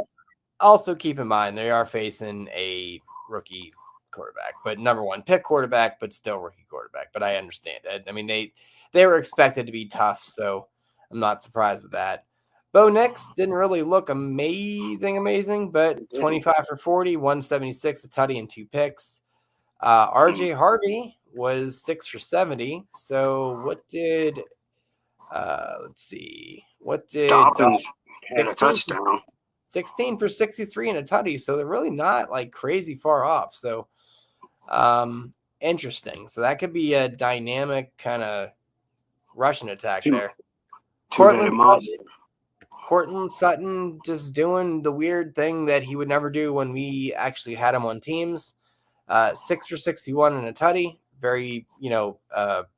Also, keep in mind they are facing a rookie quarterback, but number one pick quarterback, but still rookie quarterback. But I understand it. I mean, they were expected to be tough, so I'm not surprised with that. Bo Nix didn't really look amazing, but 25 for 40, 176, a tutty, and 2 picks. RJ Harvey was 6 for 70. So what did let's see. What did Dobbins had a touchdown? 16 for 63 and a tutty. So they're really not like crazy far off. So interesting. So that could be a dynamic kind of rushing attack there. Cortland Sutton just doing the weird thing that he would never do when we actually had him on teams. 6 for 61 and a tutty. Very,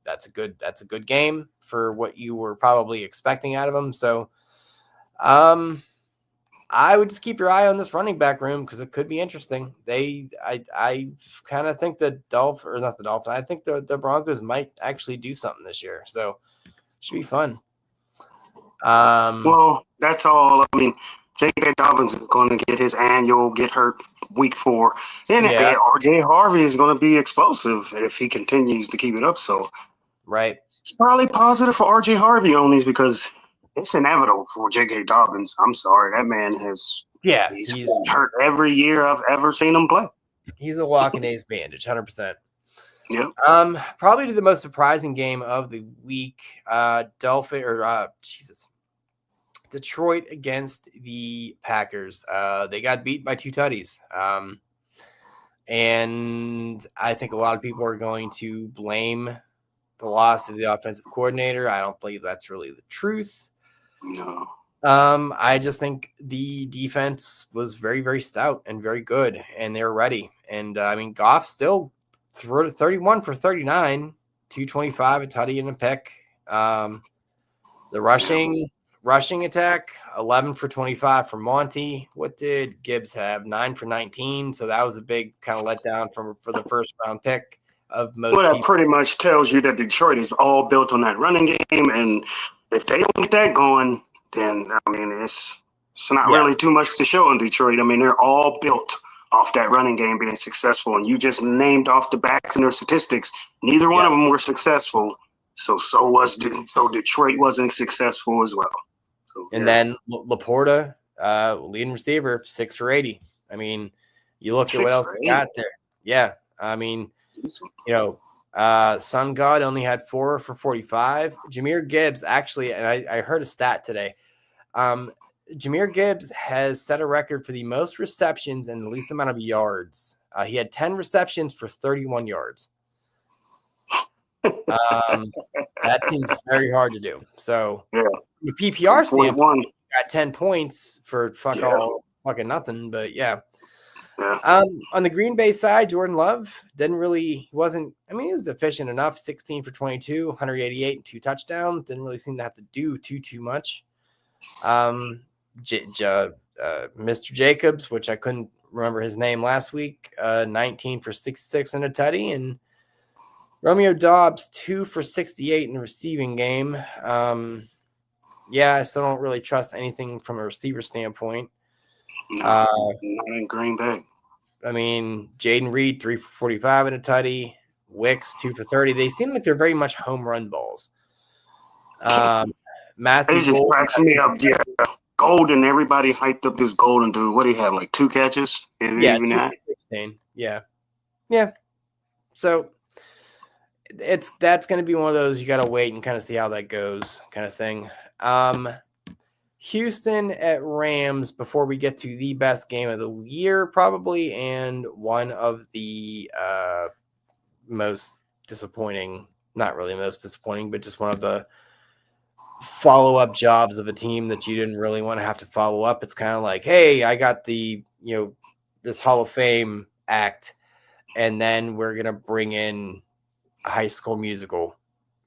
that's a good game for what you were probably expecting out of him. So I would just keep your eye on this running back room because it could be interesting. I kind of think I think the Broncos might actually do something this year. So it should be fun. Well, that's all. I mean, J.K. Dobbins is going to get his annual get hurt week 4. And R.J. Harvey is going to be explosive if he continues to keep it up. So it's probably positive for R.J. Harvey on these because it's inevitable for J.K. Dobbins. I'm sorry. That man he's hurt every year I've ever seen him play. He's a walking ace bandage, 100%. Yep. Probably the most surprising game of the week, Detroit against the Packers. They got beat by 2 tutties. And I think a lot of people are going to blame the loss of the offensive coordinator. I don't believe that's really the truth. No. I just think the defense was very, very stout and very good, and they were ready. And Goff still threw 31 for 39, 225, a tutty and a pick. The rushing attack, 11 for 25 for Monty. What did Gibbs have? 9 for 19. So that was a big kind of letdown for the first round pick of most people. That pretty much tells you that Detroit is all built on that running game. And if they don't get that going, then, it's not really too much to show in Detroit. They're all built off that running game being successful. And you just named off the backs in their statistics. Neither one of them were successful. So Detroit wasn't successful as well. Then Laporta, leading receiver, 6 for 80. You look at what else he got there. Yeah. Sun God only had 4 for 45. Jahmyr Gibbs actually, and I heard a stat today. Jahmyr Gibbs has set a record for the most receptions and the least amount of yards. He had 10 receptions for 31 yards. That seems very hard to do. So, from a PPR standpoint, got 10 points for fucking nothing. But on the Green Bay side, Jordan Love he was efficient enough. 16 for 22, 188, and 2 touchdowns. Didn't really seem to have to do too much. Mr. Jacobs, which I couldn't remember his name last week, 19 for 66 and a tutty, and Romeo Doubs 2 for 68 in the receiving game. I still don't really trust anything from a receiver standpoint. Not in Green Bay. I mean, Jaden Reed, 3 for 45 and a tutty. Wicks, 2 for 30. They seem like they're very much home run balls. Matthew It just Gold. cracks me up. Yeah. Golden, everybody hyped up this Golden dude. What do he have? Like 2 catches? Yeah, Even 2 that? for 16. Yeah. Yeah. So that's going to be one of those you got to wait and kind of see how that goes kind of thing. Houston at Rams before we get to the best game of the year, probably, and one of the most disappointing, not really most disappointing, but just one of the follow-up jobs of a team that you didn't really want to have to follow up. It's kind of like, hey, I got the, this Hall of Fame act, and then we're going to bring in a High School Musical.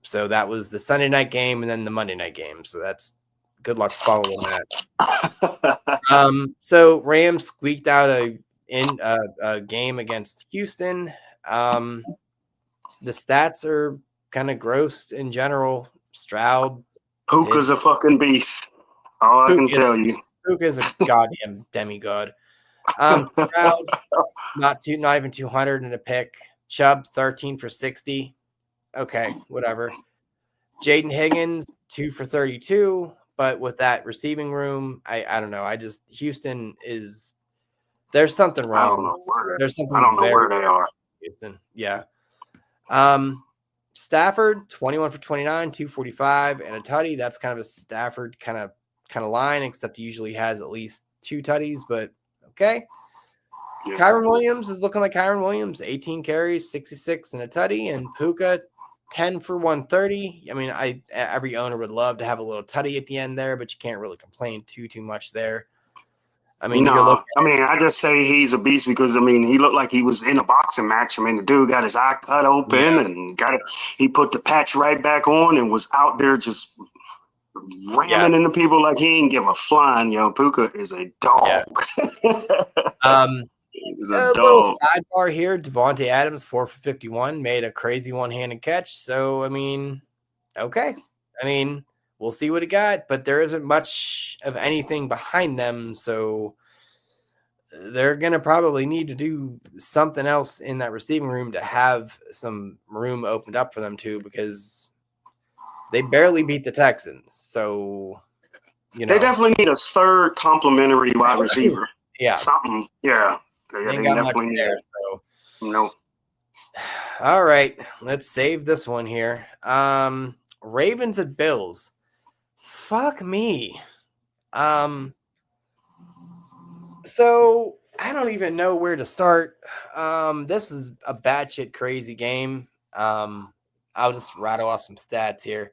So that was the Sunday night game and then the Monday night game. So that's good luck following that. So Rams squeaked out a game against Houston. The stats are kind of gross in general. Stroud, Puka's a fucking beast. All I can tell you. Puka is a goddamn demigod. Stroud, not even 200 in a pick. Chubb, 13 for 60. Okay, whatever. Jaden Higgins, 2 for 32. But with that receiving room, I don't know. Houston is there's something wrong. I don't know where. There's something I don't know where they are. Houston, yeah. Stafford, 21 for 29, 245, and a tutty. That's kind of a Stafford kind of line, except he usually has at least 2 tutties, but okay. Yeah. Kyron Williams is looking like Kyron Williams, 18 carries, 66 and a tutty, and Puka, 10 for 130. I mean, every owner would love to have a little tutty at the end there, but you can't really complain too much there. I mean, I just say he's a beast because he looked like he was in a boxing match. The dude got his eye cut open and he put the patch right back on and was out there just ramming into people like he ain't give a flying. Puka is a dog. Yeah. He's a dog. Little sidebar here: Devontae Adams, 4 for 51, made a crazy one-handed catch. So okay. We'll see what he got, but there isn't much of anything behind them, so they're going to probably need to do something else in that receiving room to have some room opened up for them too, because they barely beat the Texans. So, they definitely need a third complimentary wide receiver. Yeah. Something. Yeah. They got definitely much there, so. No. All right. Let's save this one here. Ravens at Bills. Fuck me. So I don't even know where to start. This is a batshit crazy game. I'll just rattle off some stats here.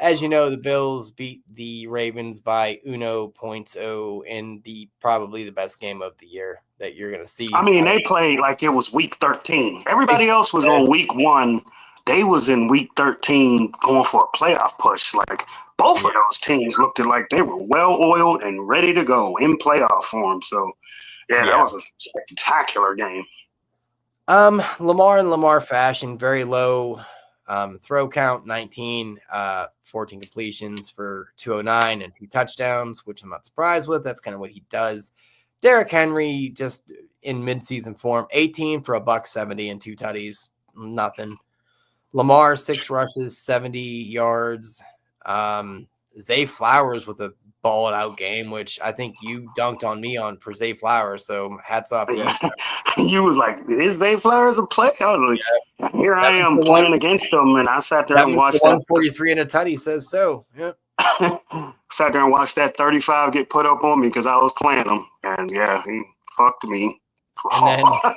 As you know, the Bills beat the Ravens by 1.0 in probably the best game of the year that you're going to see. They played like it was week 13. Everybody else was on week 1. They was in week 13 going for a playoff push. Like both of those teams looked like they were well-oiled and ready to go in playoff form. So, that was a spectacular game. Lamar in Lamar fashion, very low throw count, 19, 14 completions for 209 and 2 touchdowns, which I'm not surprised with. That's kind of what he does. Derrick Henry just in midseason form, 18 for $170 and 2 tutties, nothing. Lamar, 6 rushes, 70 yards. Zay Flowers with a balled out game, which I think you dunked on me on for Zay Flowers. So hats off to you. You was like, is Zay Flowers a play? I was like, here I am playing against him, and I sat there and watched that. 143 and a tutty says so. Yeah. Sat there and watched that 35 get put up on me because I was playing him, and he fucked me. And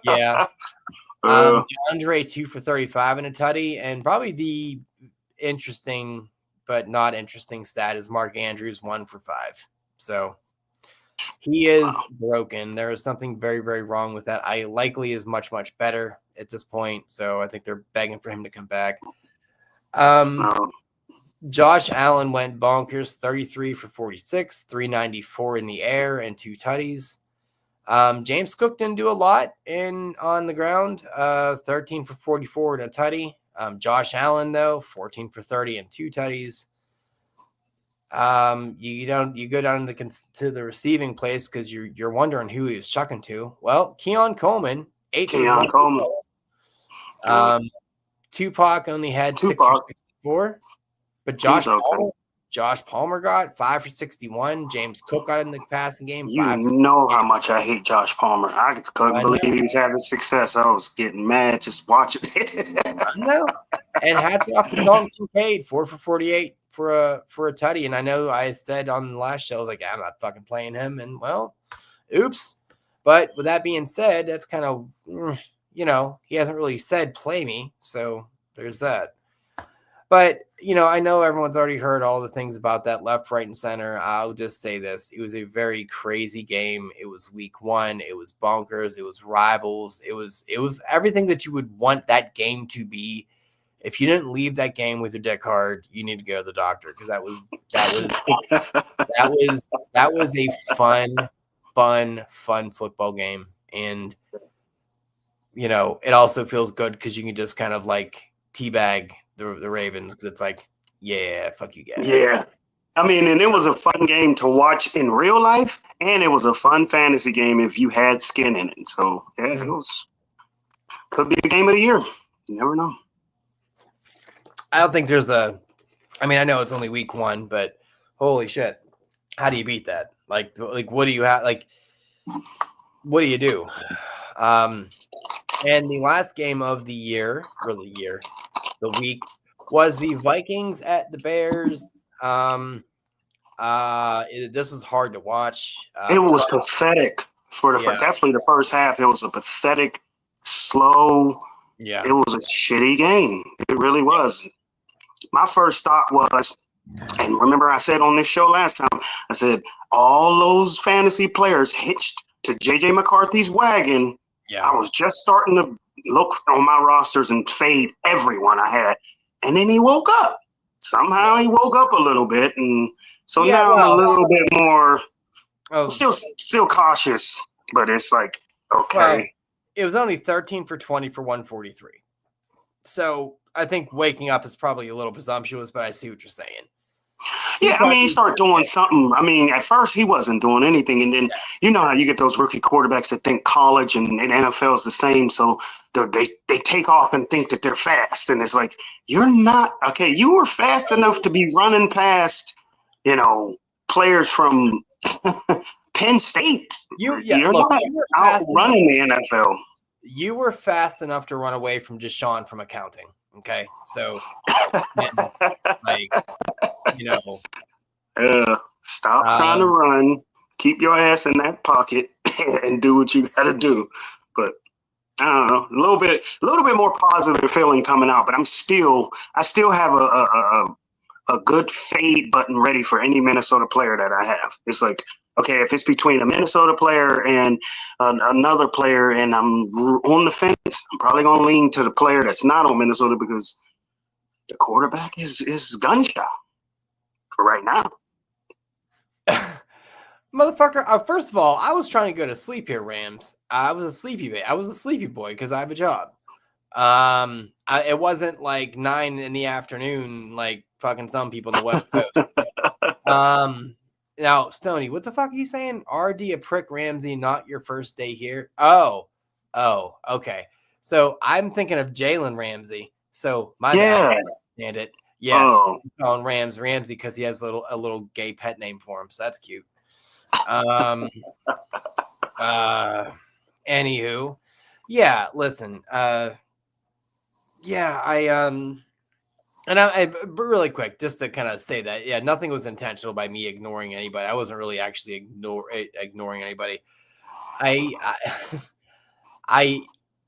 then, Andre 2 for 35 and a tutty, and probably the interesting but not interesting stat is Mark Andrews 1 for 5. So he is broken. There is something very, very wrong with that. Likely is much, much better at this point. So I think they're begging for him to come back. Josh Allen went bonkers, 33 for 46, 394 in the air, and 2 tutties. James Cook didn't do a lot on the ground, 13 for 44 and a tutty. Josh Allen, though, 14 for 30 and 2 tutties. You go down to the receiving place because you're wondering who he was chucking to. Well, Keon Coleman, 8 for Keon Coleman. Tupac only had 6 for 64, but Josh Palmer got 5 for 61. James Cook got in the passing game. You know how much I hate Josh Palmer. I couldn't believe he was having success. I was getting mad just watching it. I know. And hats off to Dalton Kincaid, 4 for 48 for a tutty. And I know I said on the last show, I was like, I'm not fucking playing him. And well, oops. But with that being said, that's kind of, he hasn't really said play me. So there's that. But, I know everyone's already heard all the things about that left, right, and center. I'll just say this. It was a very crazy game. It was week 1. It was bonkers. It was rivals. It was everything that you would want that game to be. If you didn't leave that game with your dick hard, you need to go to the doctor because that was a fun football game. And, it also feels good because you can just kind of like teabag the Ravens. It's like, yeah, fuck you guys. Yeah. I mean, and it was a fun game to watch in real life, and it was a fun fantasy game if you had skin in it. So, yeah, it could be the game of the year. You never know. I don't think there's I know it's only week 1, but holy shit. How do you beat that? Like what do you have? Like, what do you do? And the last game of the year, the week, was the Vikings at the Bears. This was hard to watch. It was pathetic for definitely the first half. It was a pathetic, slow. Yeah, it was a shitty game. It really was. My first thought was, and remember I said on this show last time, I said all those fantasy players hitched to J.J. McCarthy's wagon. Yeah, I was just starting to look on my rosters and fade everyone I had. And then he woke up. Somehow he woke up a little bit. And so now I'm a little bit more still cautious. But it's like, okay. Well, it was only 13 for 20 for 143. So I think waking up is probably a little presumptuous, but I see what you're saying. Yeah, I mean, he started doing something. I mean, at first he wasn't doing anything. And then, you know how you get those rookie quarterbacks that think college and NFL is the same. So they take off and think that they're fast. And it's like, you're not. Okay, you were fast enough to be running past, players from Penn State. You're not out running the NFL. You were fast enough to run away from Deshaun from accounting. Okay, so stop trying to run, keep your ass in that pocket, and do what you got to do. But I don't know, a little bit more positive feeling coming out. But I still have a good fade button ready for any Minnesota player that I have. It's like, okay, if it's between a Minnesota player and another player and I'm on the fence, I'm probably going to lean to the player that's not on Minnesota because the quarterback is gunshot for right now. Motherfucker, first of all, I was trying to go to sleep here, Rams. I was a sleepy boy because I have a job. It wasn't like 9 in the afternoon like fucking some people in the West Coast. Now, Stoney, what the fuck are you saying? RD a prick, Ramsey, not your first day here? Oh, okay. So I'm thinking of Jalen Ramsey. So my bad. And it. Yeah. Calling Ramsey because he has a little gay pet name for him. So that's cute. Anywho. Yeah, listen. And I really quick, just to kind of say that, yeah, nothing was intentional by me ignoring anybody. I wasn't really actually ignoring anybody.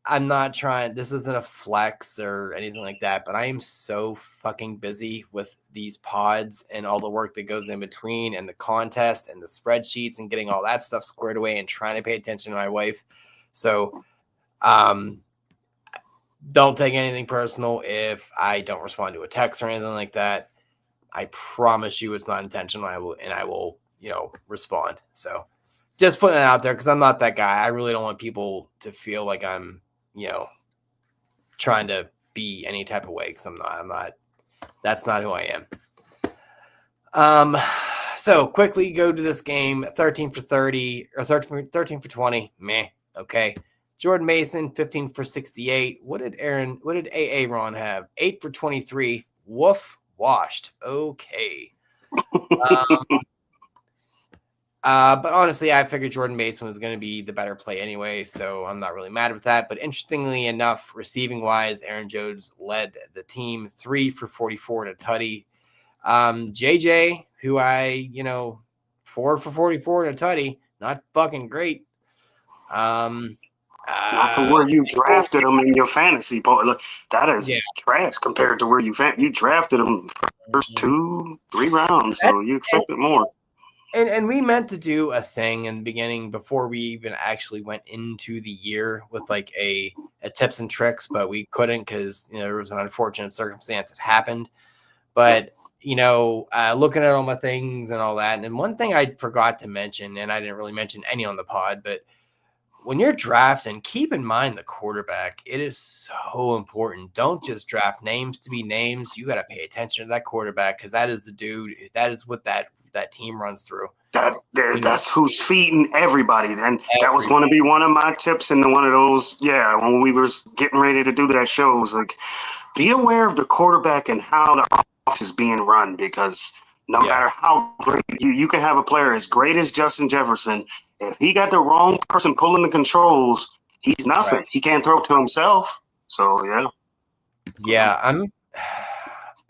I'm not trying. This isn't a flex or anything like that, but I am so fucking busy with these pods and all the work that goes in between and the contest and the spreadsheets and getting all that stuff squared away and trying to pay attention to my wife. So, don't take anything personal if I don't respond to a text or anything like that. I promise you it's not intentional. I will, respond. So just putting it out there because I'm not that guy. I really don't want people to feel like I'm, trying to be any type of way because I'm not. That's not who I So quickly go to this game, 13 for 30 or 13 for 20. Meh. Okay. Jordan Mason, 15 for 68. What did AA Ron have? 8 for 23. Woof. Washed. Okay. But honestly, I figured Jordan Mason was going to be the better play anyway, so I'm not really mad with that. But interestingly enough, receiving-wise, Aaron Jones led the team 3 for 44 to tutty. JJ, who 4 for 44 to tutty, not fucking great. Not for where you drafted him in your fantasy part. Look, that is trash compared to where you drafted him first 2-3 rounds, so you expected more. And we meant to do a thing in the beginning before we even actually went into the year with like a tips and tricks, but we couldn't because there was an unfortunate circumstance that happened. But looking at all my things and all that, and one thing I forgot to mention, and I didn't really mention any on the pod, but when you're drafting, keep in mind the quarterback. It is so important. Don't just draft names to be names. You got to pay attention to that quarterback because that is the dude. That is what that team runs through. That's who's feeding everybody. And that was going to be one of my tips in one of those. Yeah, when we were getting ready to do that show, it was like, be aware of the quarterback and how the offense is being run because no matter how great you can have a player as great as Justin Jefferson. If he got the wrong person pulling the controls, he's nothing. Right. He can't throw to himself. So, yeah. Yeah,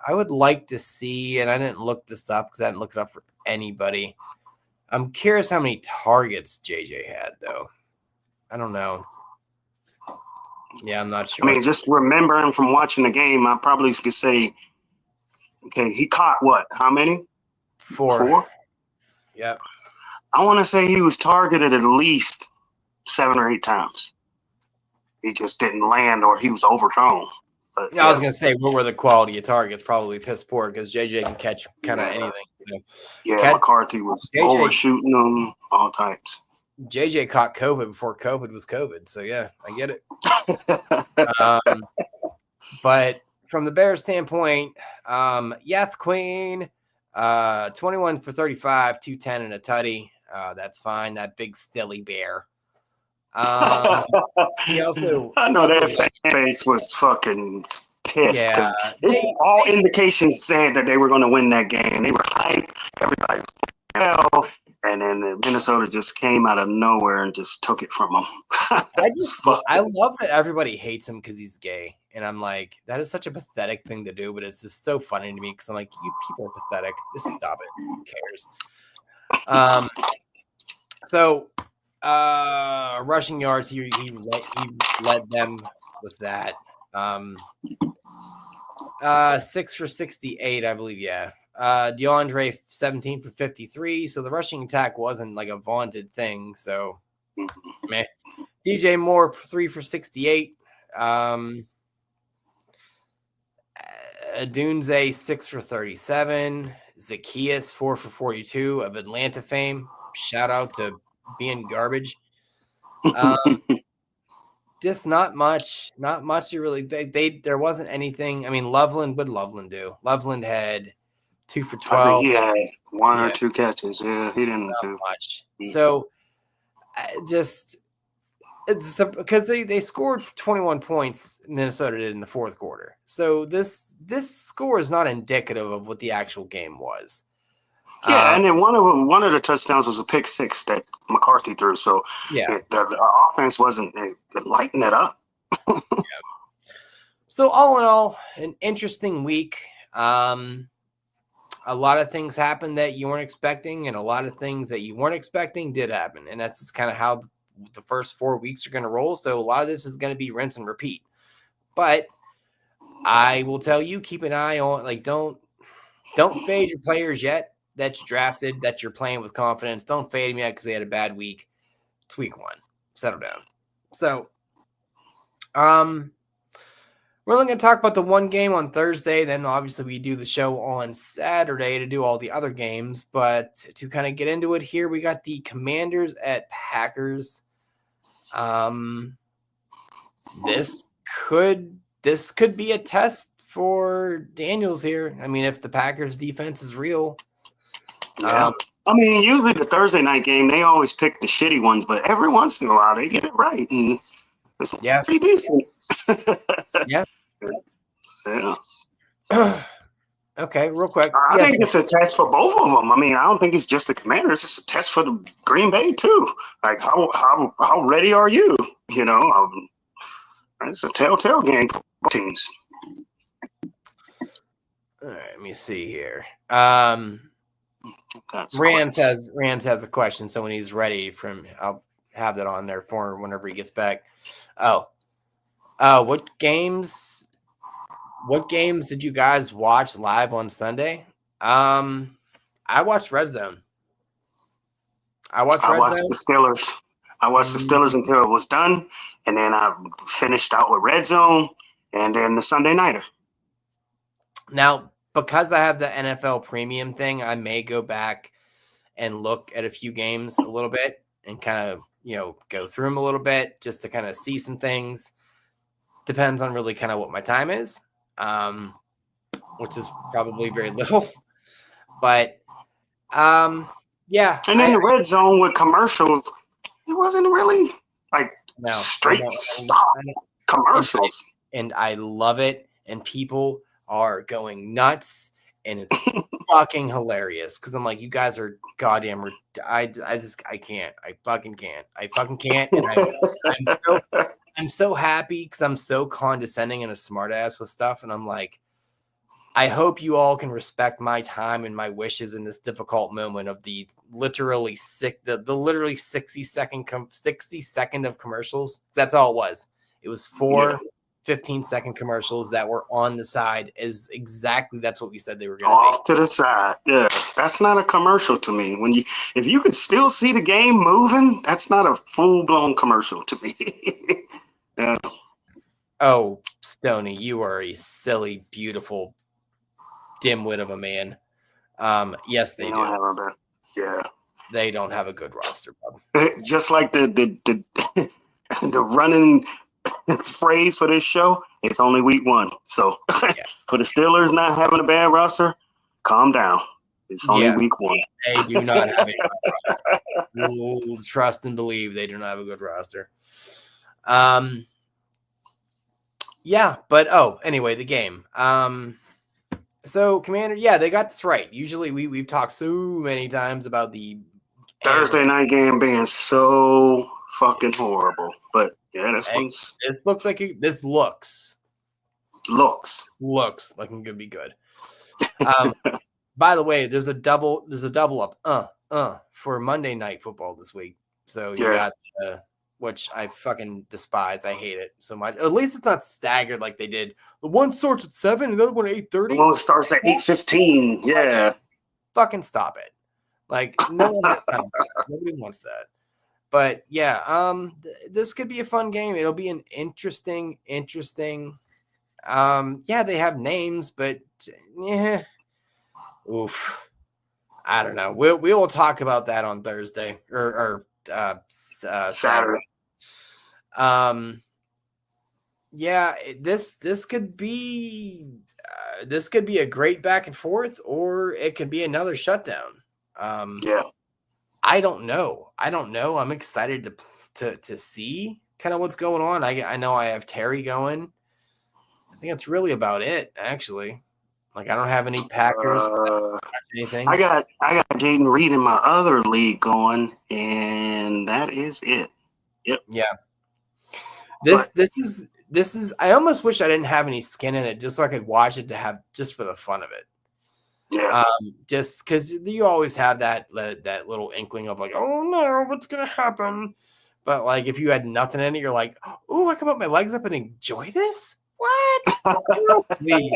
I would like to see, and I didn't look this up because I didn't look it up for anybody. I'm curious how many targets JJ had, though. I don't know. Yeah, I'm not sure. I mean, just remembering from watching the game, I probably could say, okay, he caught what? How many? 4. Yep. I want to say he was targeted at least 7 or 8 times. He just didn't land or he was overthrown. But, I was going to say, what were the quality of targets? Probably piss poor because JJ can catch kind of anything. McCarthy was overshooting them, all types. JJ caught COVID before COVID was COVID. So, yeah, I get it. But from the Bears standpoint, Yath Queen, 21 for 35, 210 and a tutty. That's fine. That big silly bear. He also, I know that fan base was fucking pissed because it's all indications saying that they were going to win that game. They were hyped. Everybody was and then Minnesota just came out of nowhere and just took it from them. I love that everybody hates him because he's gay. And I'm like, that is such a pathetic thing to do, but it's just so funny to me because I'm like, you people are pathetic. Just stop it. Who cares? So rushing yards, he led them with that. 6 for 68, I believe. Yeah. DeAndre 17 for 53. So the rushing attack wasn't like a vaunted thing. So meh. DJ Moore 3 for 68. Adunze 6 for 37. Zacchaeus 4 for 42 of Atlanta fame. Shout out to being garbage. Just not much to really. There wasn't anything. I mean, Loveland, what did Loveland do? Loveland had 2 for 12. I think he had 1 or 2 catches. Yeah, he didn't do much. So just because they scored 21 points, Minnesota did in the fourth quarter. So this score is not indicative of what the actual game was. Yeah, and then one of the touchdowns was a pick 6 that McCarthy threw. So the offense wasn't lighting it up. So all in all, an interesting week. A lot of things happened that you weren't expecting, and a lot of things that you weren't expecting did happen. And that's just kind of how the first 4 weeks are going to roll. So a lot of this is going to be rinse and repeat. But I will tell you, keep an eye on, like, don't fade your players yet that you drafted, that you're playing with confidence. Don't fade them yet because they had a bad week. It's week 1. Settle down. So, we're only going to talk about the one game on Thursday. Then obviously we do the show on Saturday to do all the other games. But to kind of get into it here, we got the Commanders at Packers. This could be a test for Daniels here. I mean, if the Packers defense is real, Yeah. I mean, usually the Thursday night game, they always pick the shitty ones, but every once in a while they get it right. And it's pretty decent. Yeah. Yeah. Okay, real quick. I think it's a test for both of them. I mean, I don't think it's just the Commanders. It's a test for the Green Bay too. Like, how ready are you? You know, it's a telltale game for both teams. All right, let me see here. Rams has a question, so when he's ready, I'll have that on there for him whenever he gets back. What games did you guys watch live on Sunday? I watched Red Zone. I watched the Steelers. I watched the Steelers until it was done, and then I finished out with Red Zone, and then the Sunday Nighter. Now, because I have the NFL Premium thing, I may go back and look at a few games a little bit and kind of, go through them a little bit just to kind of see some things. Depends on really kind of what my time is, which is probably very little. But, yeah. And then the Red Zone with commercials, it wasn't really like straight stop commercials. And I love it. And people are going nuts. And it's fucking hilarious because I'm like, you guys are goddamn. I can't. I fucking can't. And I'm so happy because I'm so condescending and a smartass with stuff. And I'm like, I hope you all can respect my time and my wishes in this difficult moment of the literally 60 second of commercials. That's all it was. It was 15-second commercials that were on the side. That's what we said they were going to be. Off to the side. Yeah. That's not a commercial to me. If you could still see the game moving, that's not a full-blown commercial to me. Yeah. Oh, Stoney, you are a silly, beautiful dimwit of a man. Yes, they do. Yeah. They don't have a good roster, bub. Just like the running phrase for this show, it's only week 1. So for the Steelers not having a bad roster, calm down. It's only week 1. They do not have a good roster. We'll trust and believe they do not have a good roster. Anyway, the game. So Commander, they got this right. Usually we've talked so many times about the Thursday night game being so fucking horrible. But this looks like this looks like it could be good. By the way, there's a double up for Monday Night Football this week. So you got which I fucking despise. I hate it so much. At least it's not staggered like they did. The one starts at 7, and the other one at 8:30. The one starts at 8:15. Yeah. Fucking stop it. Like no one nobody wants that. But this could be a fun game. It'll be an interesting. They have names, but oof. I don't know. We will talk about that on Thursday or Saturday. This could be a great back and forth, or it could be another shutdown. I don't know. I'm excited to see kind of what's going on. I know I have Terry going. I think that's really about it, actually. Like I don't have any Packers. Anything. I got Jaden Reed in my other league going, and that is it. Yep. Yeah. This is. I almost wish I didn't have any skin in it, just so I could watch it just for the fun of it. Yeah. Just because you always have that little inkling of like, oh no, what's gonna happen? But like, if you had nothing in it, you're like, oh, I can put my legs up and enjoy this. What? Oh, please.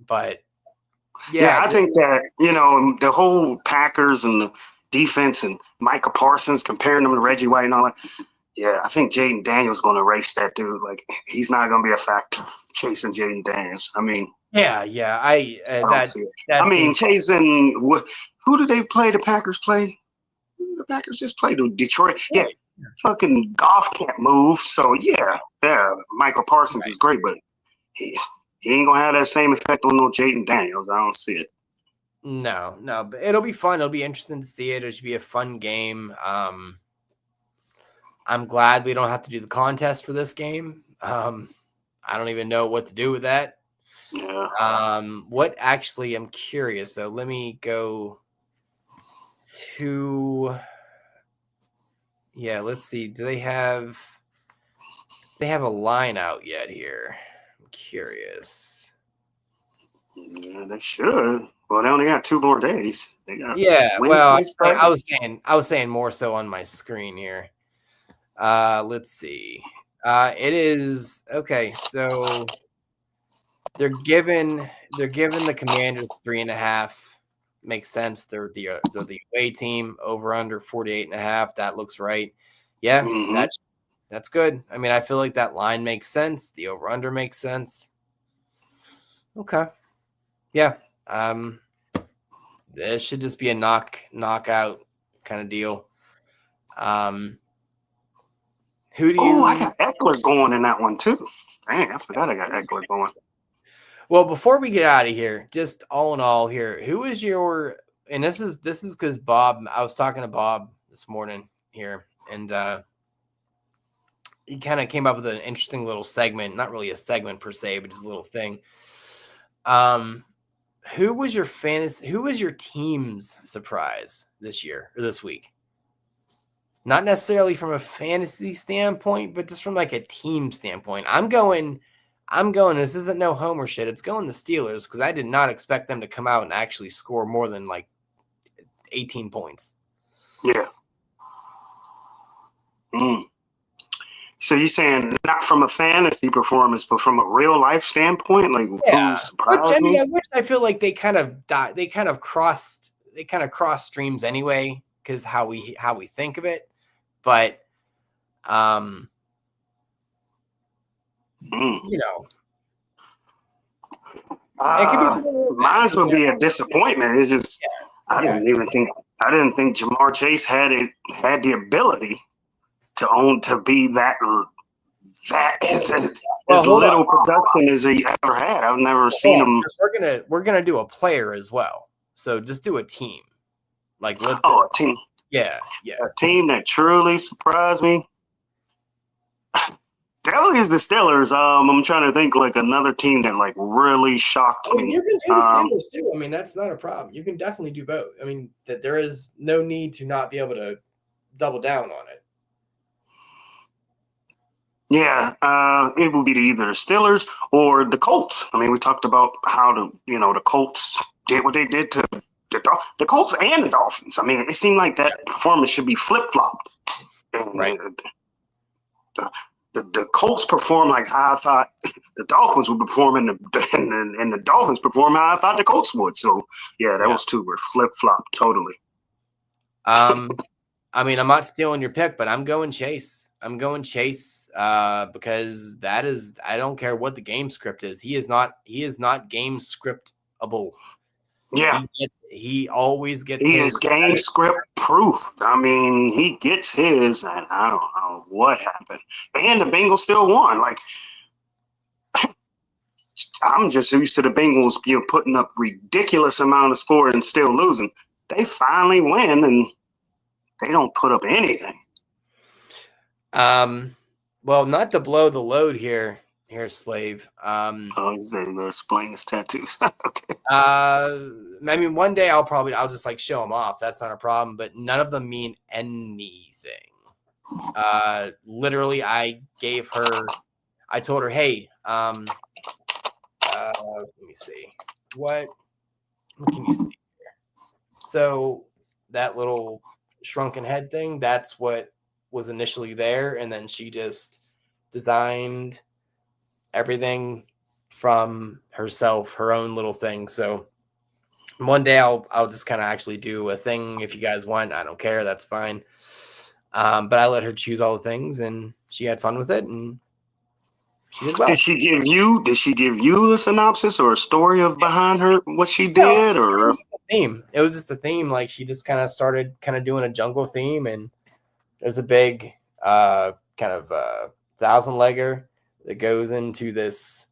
But I think that the whole Packers and the defense and Micah Parsons comparing them to Reggie White and all that. Yeah, I think Jaden Daniels is going to erase that dude. Like he's not going to be a factor chasing Jaden Daniels. I mean, chasing who do they play? The Packers play. The Packers just played Detroit. Yeah. Fucking Goff can't move, so Michael Parsons is great, but he ain't gonna have that same effect on no Jaden Daniels. I don't see it. No, but it'll be fun. It'll be interesting to see it. It should be a fun game. I'm glad we don't have to do the contest for this game. I don't even know what to do with that. Yeah. What actually, I'm curious. So let me go to, let's see. Do they have a line out yet here? I'm curious. Yeah, they should. Well, they only got 2 more days. They got Wednesday's practice. I was saying more so on my screen here. Let's see. It is okay. So they're giving the Commanders 3.5. Makes sense. They're the away team. Over under 48.5. That looks right. Yeah, Mm-hmm. that's good. I mean, I feel like that line makes sense. The over under makes sense. Okay. Yeah. This should just be a knockout kind of deal. Who do you? Oh, I got Eckler going in that one too. Dang, I forgot I got Eckler going. Well, before we get out of here, just all in all here, who is your, and this is because Bob, I was talking to Bob this morning here, and he kind of came up with an interesting little segment, not really a segment per se, but just a little thing. Who was your team's surprise this year or this week? Not necessarily from a fantasy standpoint, but just from like a team standpoint. I'm going, this isn't no homer shit. It's going the Steelers because I did not expect them to come out and actually score more than like 18 points. Yeah. So you're saying not from a fantasy performance, but from a real life standpoint, like who surprised me? I feel like they kind of crossed streams anyway because how we think of it, but you know. Mine would be a disappointment. It's just I didn't think Jamar Chase had the ability to be that as little production as he ever had. I've never seen him. We're gonna do a player as well. So just do a team. Like a team. Yeah. A team that truly surprised me. Definitely is the Steelers. I'm trying to think like another team that like really shocked me. You can do the Steelers too. I mean, that's not a problem. You can definitely do both. I mean, that there is no need to not be able to double down on it. Yeah, it would be either the Steelers or the Colts. I mean, we talked about how the Colts did what they did to the Colts and the Dolphins. I mean, it seemed like that performance should be flip-flopped. Right. The Colts performed like how I thought the Dolphins would perform, and the Dolphins performed how I thought the Colts would. So, yeah, those two were flip-flopped totally. I mean, I'm not stealing your pick, but I'm going Chase. Because that is, I don't care what the game script is. He is not game scriptable. Yeah. He always gets He is game script proof. I mean, he gets his, and I don't know what happened. And the Bengals still won. Like, I'm just used to the Bengals, putting up ridiculous amount of score and still losing. They finally win, and they don't put up anything. Well, not to blow the load here, Slave. He's displaying his tattoos. Okay. I mean, one day I'll just like show them off. That's not a problem, but none of them mean anything. Literally, I told her, hey, let me see. What can you see here? So that little shrunken head thing, that's what was initially there, and then she just designed everything from herself, her own little thing. So one day I'll just kind of actually do a thing. If you guys want, I don't care, that's fine. But I let her choose all the things, and she had fun with it, and she did well. Did she give you a synopsis or a story of behind her what she did? Or it was just a theme. It was just a theme. Like, she just kind of started doing a jungle theme, and there's a big thousand legger that goes into this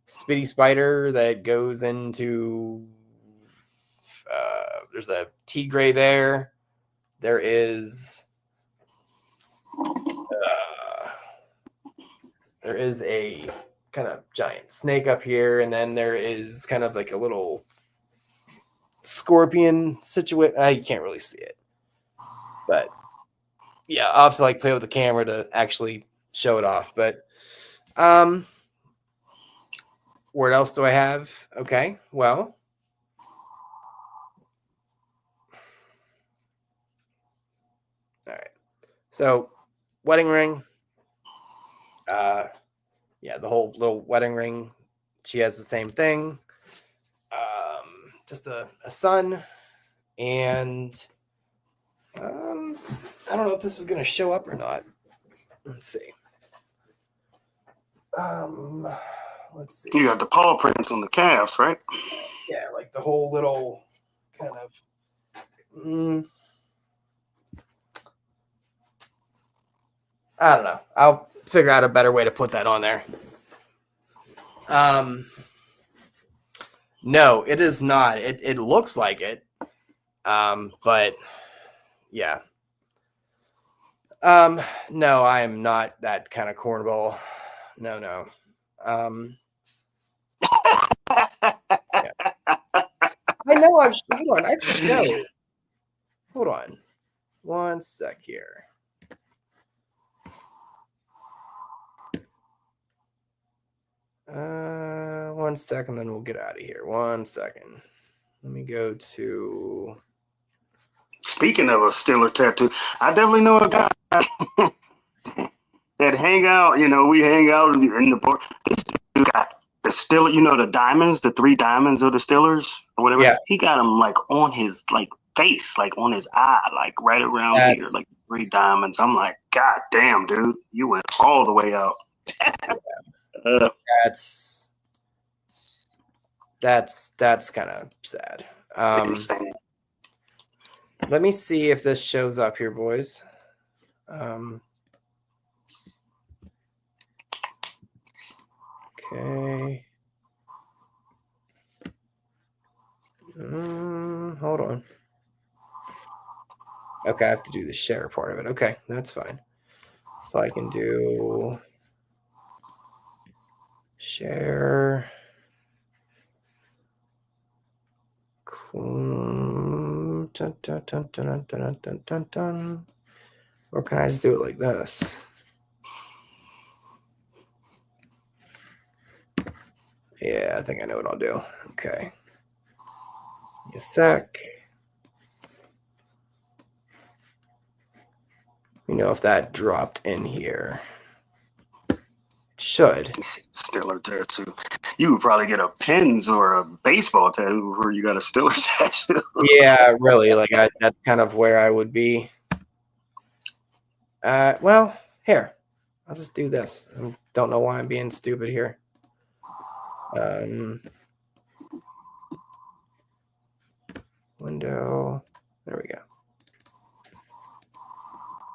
spitty spider that goes into there's a tigre there. There is a kind of giant snake up here, and then there is kind of like a little scorpion situation. You can't really see it, but yeah, I'll have to like play with the camera to actually show it off. But what else do I have? Okay, well, all right. So wedding ring. Yeah, the whole little wedding ring. She has the same thing. Just a son, and I don't know if this is gonna show up or not. Let's see. Let's see. You got the paw prints on the calves, right? Yeah, like the whole little kind of. I don't know. I'll figure out a better way to put that on there. No, it is not. It looks like it. But yeah. No, I am not that kind of cornball. No. Yeah. I know. Hold on. I should know. Hold on. One sec here. One second, then we'll get out of here. 1 second. Let me go to. Speaking of a Stiller tattoo, I definitely know a guy that hang out. You know, we hang out in the bar. This dude got the Stiller. You know, the diamonds, the 3 diamonds of the Stillers or whatever. Yeah. He got them like on his like face, like on his eye, like right around here, like 3 diamonds. I'm like, God damn, dude, you went all the way out. That's kind of sad. Insane. Let me see if this shows up here, boys. Okay. Hold on. Okay, I have to do the share part of it. Okay, that's fine. So I can do share. Dun, dun, dun, dun, dun, dun, dun, dun, dun. Or can I just do it like this? Yeah, I think I know what I'll do. Okay. Give me a sec. You know if that dropped in here. It should. Stiller tattoo. You would probably get a pins or a baseball tattoo before you got a Stiller tattoo. Yeah, really. Like that's kind of where I would be. Well, here. I'll just do this. I don't know why I'm being stupid here. Window. There we go.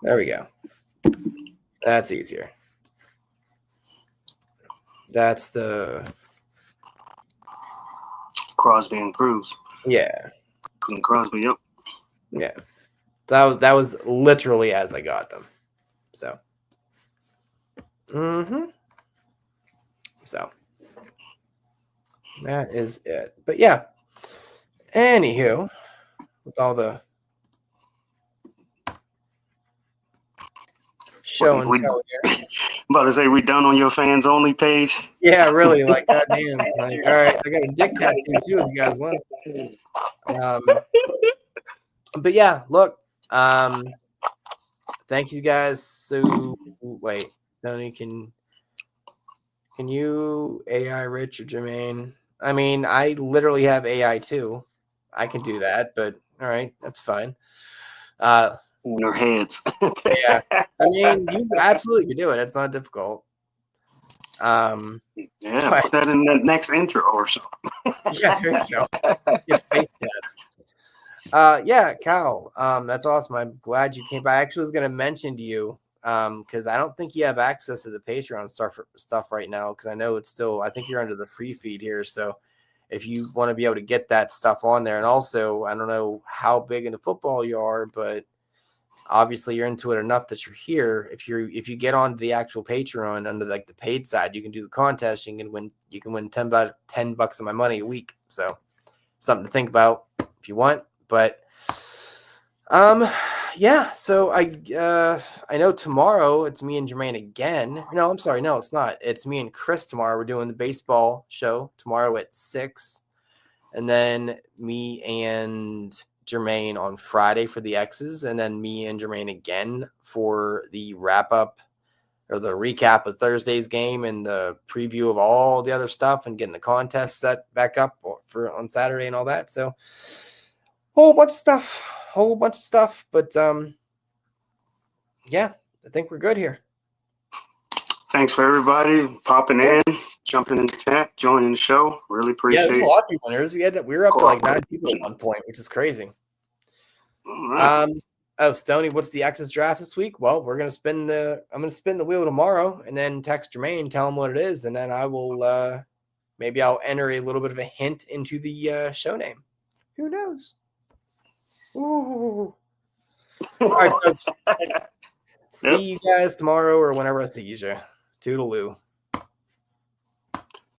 There we go. That's easier. That's the Crosby and Cruz. Yeah. And Crosby, yep. Yeah. That was literally as I got them. So. So that is it. But yeah. Anywho, with all the show and tell here. I'm about to say we done on your fans only page. Yeah, really. Like, goddamn. Like, all right, I got a dick tattoo too if you guys want. But yeah, look. Thank you guys. So wait, Tony, can you AI Rich or Jermaine? I mean, I literally have AI too. I can do that, but all right, that's fine. In your heads. Yeah, I mean, you absolutely can do it. It's not difficult. Yeah, but, put that in the next intro or so. Yeah, there you go. Your face tats. Yeah, Cal. That's awesome. I'm glad you came by. I actually was going to mention to you because I don't think you have access to the Patreon stuff right now because I know it's still. I think you're under the free feed here, so if you want to be able to get that stuff on there. And also, I don't know how big into football you are, but obviously you're into it enough that you're here. If you get onto the actual Patreon under like the paid side, you can do the contest. You can win $10 of my money a week. So something to think about if you want. But yeah. So I know tomorrow it's me and Jermaine again. No, I'm sorry. No, it's not. It's me and Chris tomorrow. We're doing the baseball show tomorrow at 6, and then me and Jermaine on Friday for the X's, and then me and Jermaine again for the wrap up or the recap of Thursday's game and the preview of all the other stuff and getting the contest set back up for on Saturday and all that. So whole bunch of stuff. But yeah, I think we're good here. Thanks for everybody popping in, jumping in the chat, joining the show. Really appreciate it. Yeah, there's a lot of people in there. We were up to like 9 people at one point, which is crazy. Right. Oh, Stoney, what's the X's draft this week? Well, I'm gonna spin the wheel tomorrow and then text Jermaine, tell him what it is, and then I will maybe I'll enter a little bit of a hint into the show name. Who knows? Ooh. All right, folks. See you guys tomorrow or whenever I see you. Toodaloo.